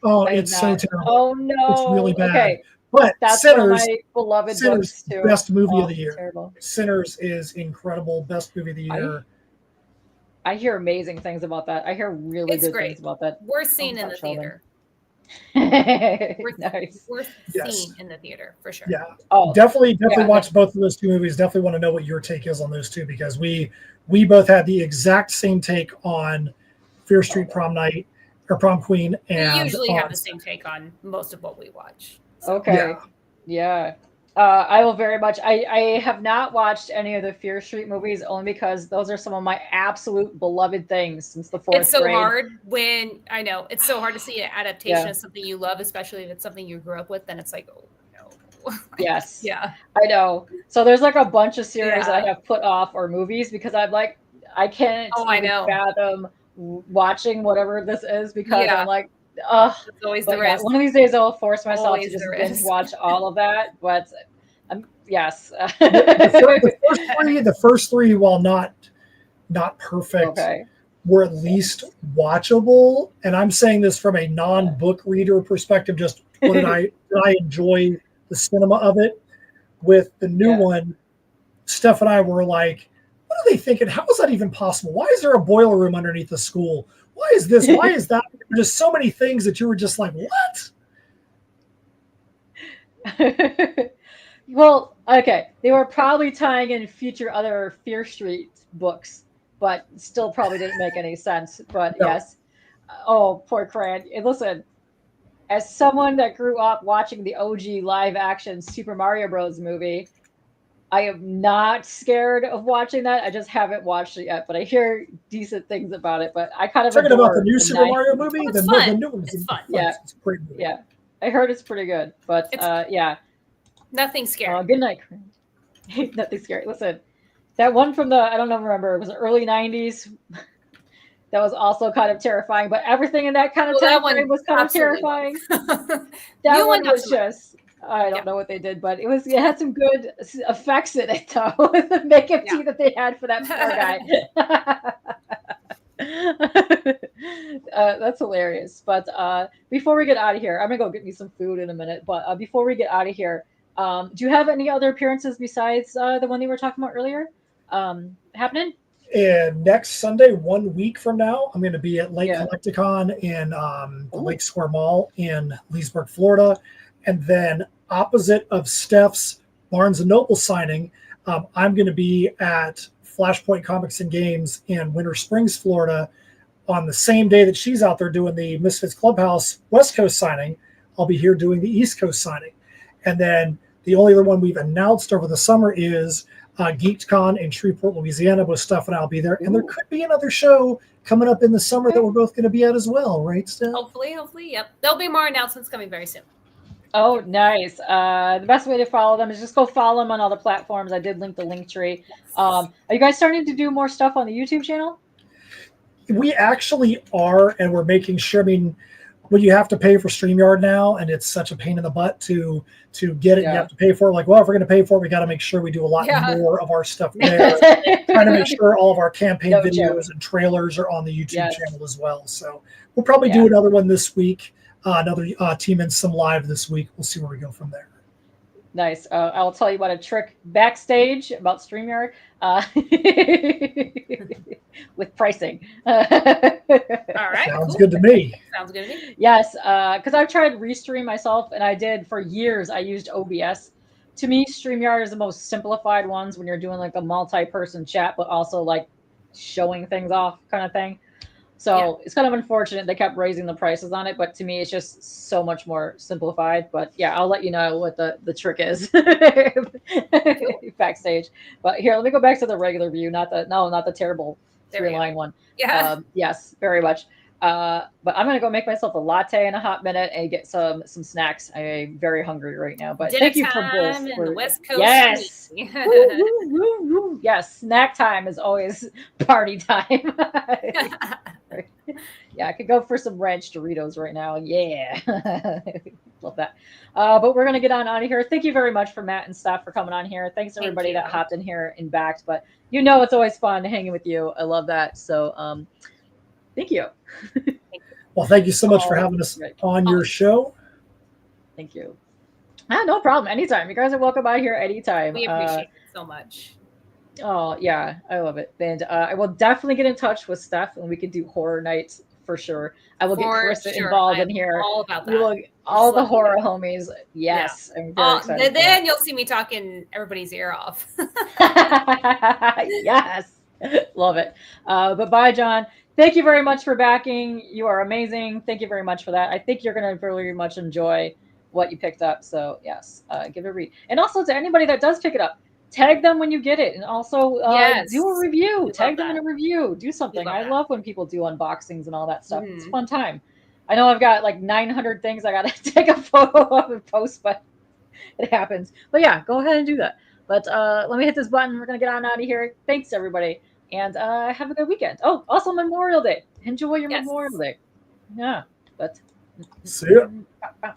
Oh, it's so terrible. Oh no. It's really bad. Okay. But that's Sinners, one of my beloved books too. Best movie of the year. Terrible. Sinners is incredible. Best movie of the year. I hear amazing things about that. I hear really good things about that. Worst scene in the theater. Nice. Worst scene in the theater for sure. Yeah. Oh, definitely watch both of those two movies. Definitely want to know what your take is on those two, because we both had the exact same take on Fear Street Prom Night or Prom Queen, and we usually have the same take on most of what we watch. So. Okay. Yeah. I will very much. I have not watched any of the Fear Street movies, only because those are some of my absolute beloved things since the fourth grade. It's so hard when I know it's so hard to see an adaptation of something you love, especially if it's something you grew up with. Then it's like, oh no. Yes. Yeah. I know. So there's like a bunch of series I have put off, or movies, because I'm like, I can't fathom watching whatever this is, because I'm like, it's always the risk. One of these days I'll force myself to just binge watch all of that. But yes. the first three, while not perfect, were at least watchable. And I'm saying this from a non-book reader perspective. Just did I enjoy the cinema of it? With the new one, Steph and I were like, what are they thinking? How is that even possible? Why is there a boiler room underneath the school? Why is this? Why is that? There's so many things that you were just like, what? Well, okay. They were probably tying in future other Fear Street books, but still probably didn't make any sense. But No. yes. Oh, poor Cran. And listen, as someone that grew up watching the OG live action Super Mario Bros. Movie, I am not scared of watching that. I just haven't watched it yet, but I hear decent things about it. But I kind of Talking about the adore new Super Mario Oh, movie, it's the fun. new one. It's fun. Yeah. It's a great movie. Yeah, I heard it's pretty good. But yeah. Nothing scary. Good night, Cran. Nothing scary. Listen, that one from the, I don't know, remember, it was the early 90s. That was also kind of terrifying, but everything in that kind of time frame was kind of terrifying. That one was just, I don't know what they did, but it had some good effects in it, though, with the makeup team that they had for that poor guy. That's hilarious. But before we get out of here, I'm going to go get me some food in a minute, but before we get out of here, do you have any other appearances besides the one that we were talking about earlier happening? And next Sunday, 1 week from now, I'm going to be at Lake Collecticon in the Lake Square Mall in Leesburg, Florida. And then opposite of Steph's Barnes & Noble signing, I'm going to be at Flashpoint Comics and Games in Winter Springs, Florida on the same day that she's out there doing the Misfitz Clubhouse West Coast signing. I'll be here doing the East Coast signing. And then the only other one we've announced over the summer is GeekCon in Shreveport, Louisiana. Both Steph and I'll be there. And there could be another show coming up in the summer that we're both going to be at as well, right, Steph? Hopefully, yep. There'll be more announcements coming very soon. Oh, nice. The best way to follow them is just go follow them on all the platforms. I did link the link tree. Are you guys starting to do more stuff on the YouTube channel? We actually are, and we're making sure. I mean, when you have to pay for StreamYard now, and it's such a pain in the butt to get it, you have to pay for it. Like, well, if we're going to pay for it, we got to make sure we do a lot more of our stuff there. Trying to make sure all of our campaign videos and trailers are on the YouTube channel as well. So we'll probably do another one this week. Another Team in some live this week. We'll see where we go from there. Nice. I'll tell you about a trick backstage about StreamYard with pricing. All right. Sounds good to me. Sounds good to me. Yes, because I've tried Restream myself, and I did for years. I used OBS. To me, StreamYard is the most simplified ones when you're doing like a multi-person chat, but also like showing things off kind of thing. So it's kind of unfortunate they kept raising the prices on it, but to me, it's just so much more simplified. But yeah, I'll let you know what the trick is backstage. But here, let me go back to the regular view, not the terrible 3-line one. Yeah. Yes, very much. But I'm gonna go make myself a latte in a hot minute and get some snacks. I'm very hungry right now. But Dinner thank you for both. time in the West Coast. Yes. Yes, snack time is always party time. Yeah, I could go for some ranch Doritos right now. Yeah. Love that. But we're going to get on out of here. Thank you very much for Matt and Steph for coming on here. Thanks to everybody that hopped in here and backed. But you know it's always fun hanging with you. I love that. So thank you. Well, thank you so much for having us on your show. Thank you. No problem. Anytime. You guys are welcome out here anytime. We appreciate it so much. Oh, yeah. I love it. And I will definitely get in touch with Steph, and we can do horror nights for sure. I will get Carissa involved in here. All about that. All the horror homies. Yes. Yeah. I'm very excited. Then you'll see me talking everybody's ear off. Yes. Love it. But bye, John. Thank you very much for backing. You are amazing. Thank you very much for that. I think you're going to very much enjoy what you picked up. So yes, give it a read. And also to anybody that does pick it up, tag them when you get it. And also do a review. Tag them in a review. Do something. I love when people do unboxings and all that stuff. It's a fun time. I know I've got like 900 things I got to take a photo of and post, but it happens. But yeah, go ahead and do that. But let me hit this button. We're going to get on out of here. Thanks, everybody. And have a good weekend. Oh, also Memorial Day. Enjoy your Memorial Day. Yeah. But see ya. See you guys.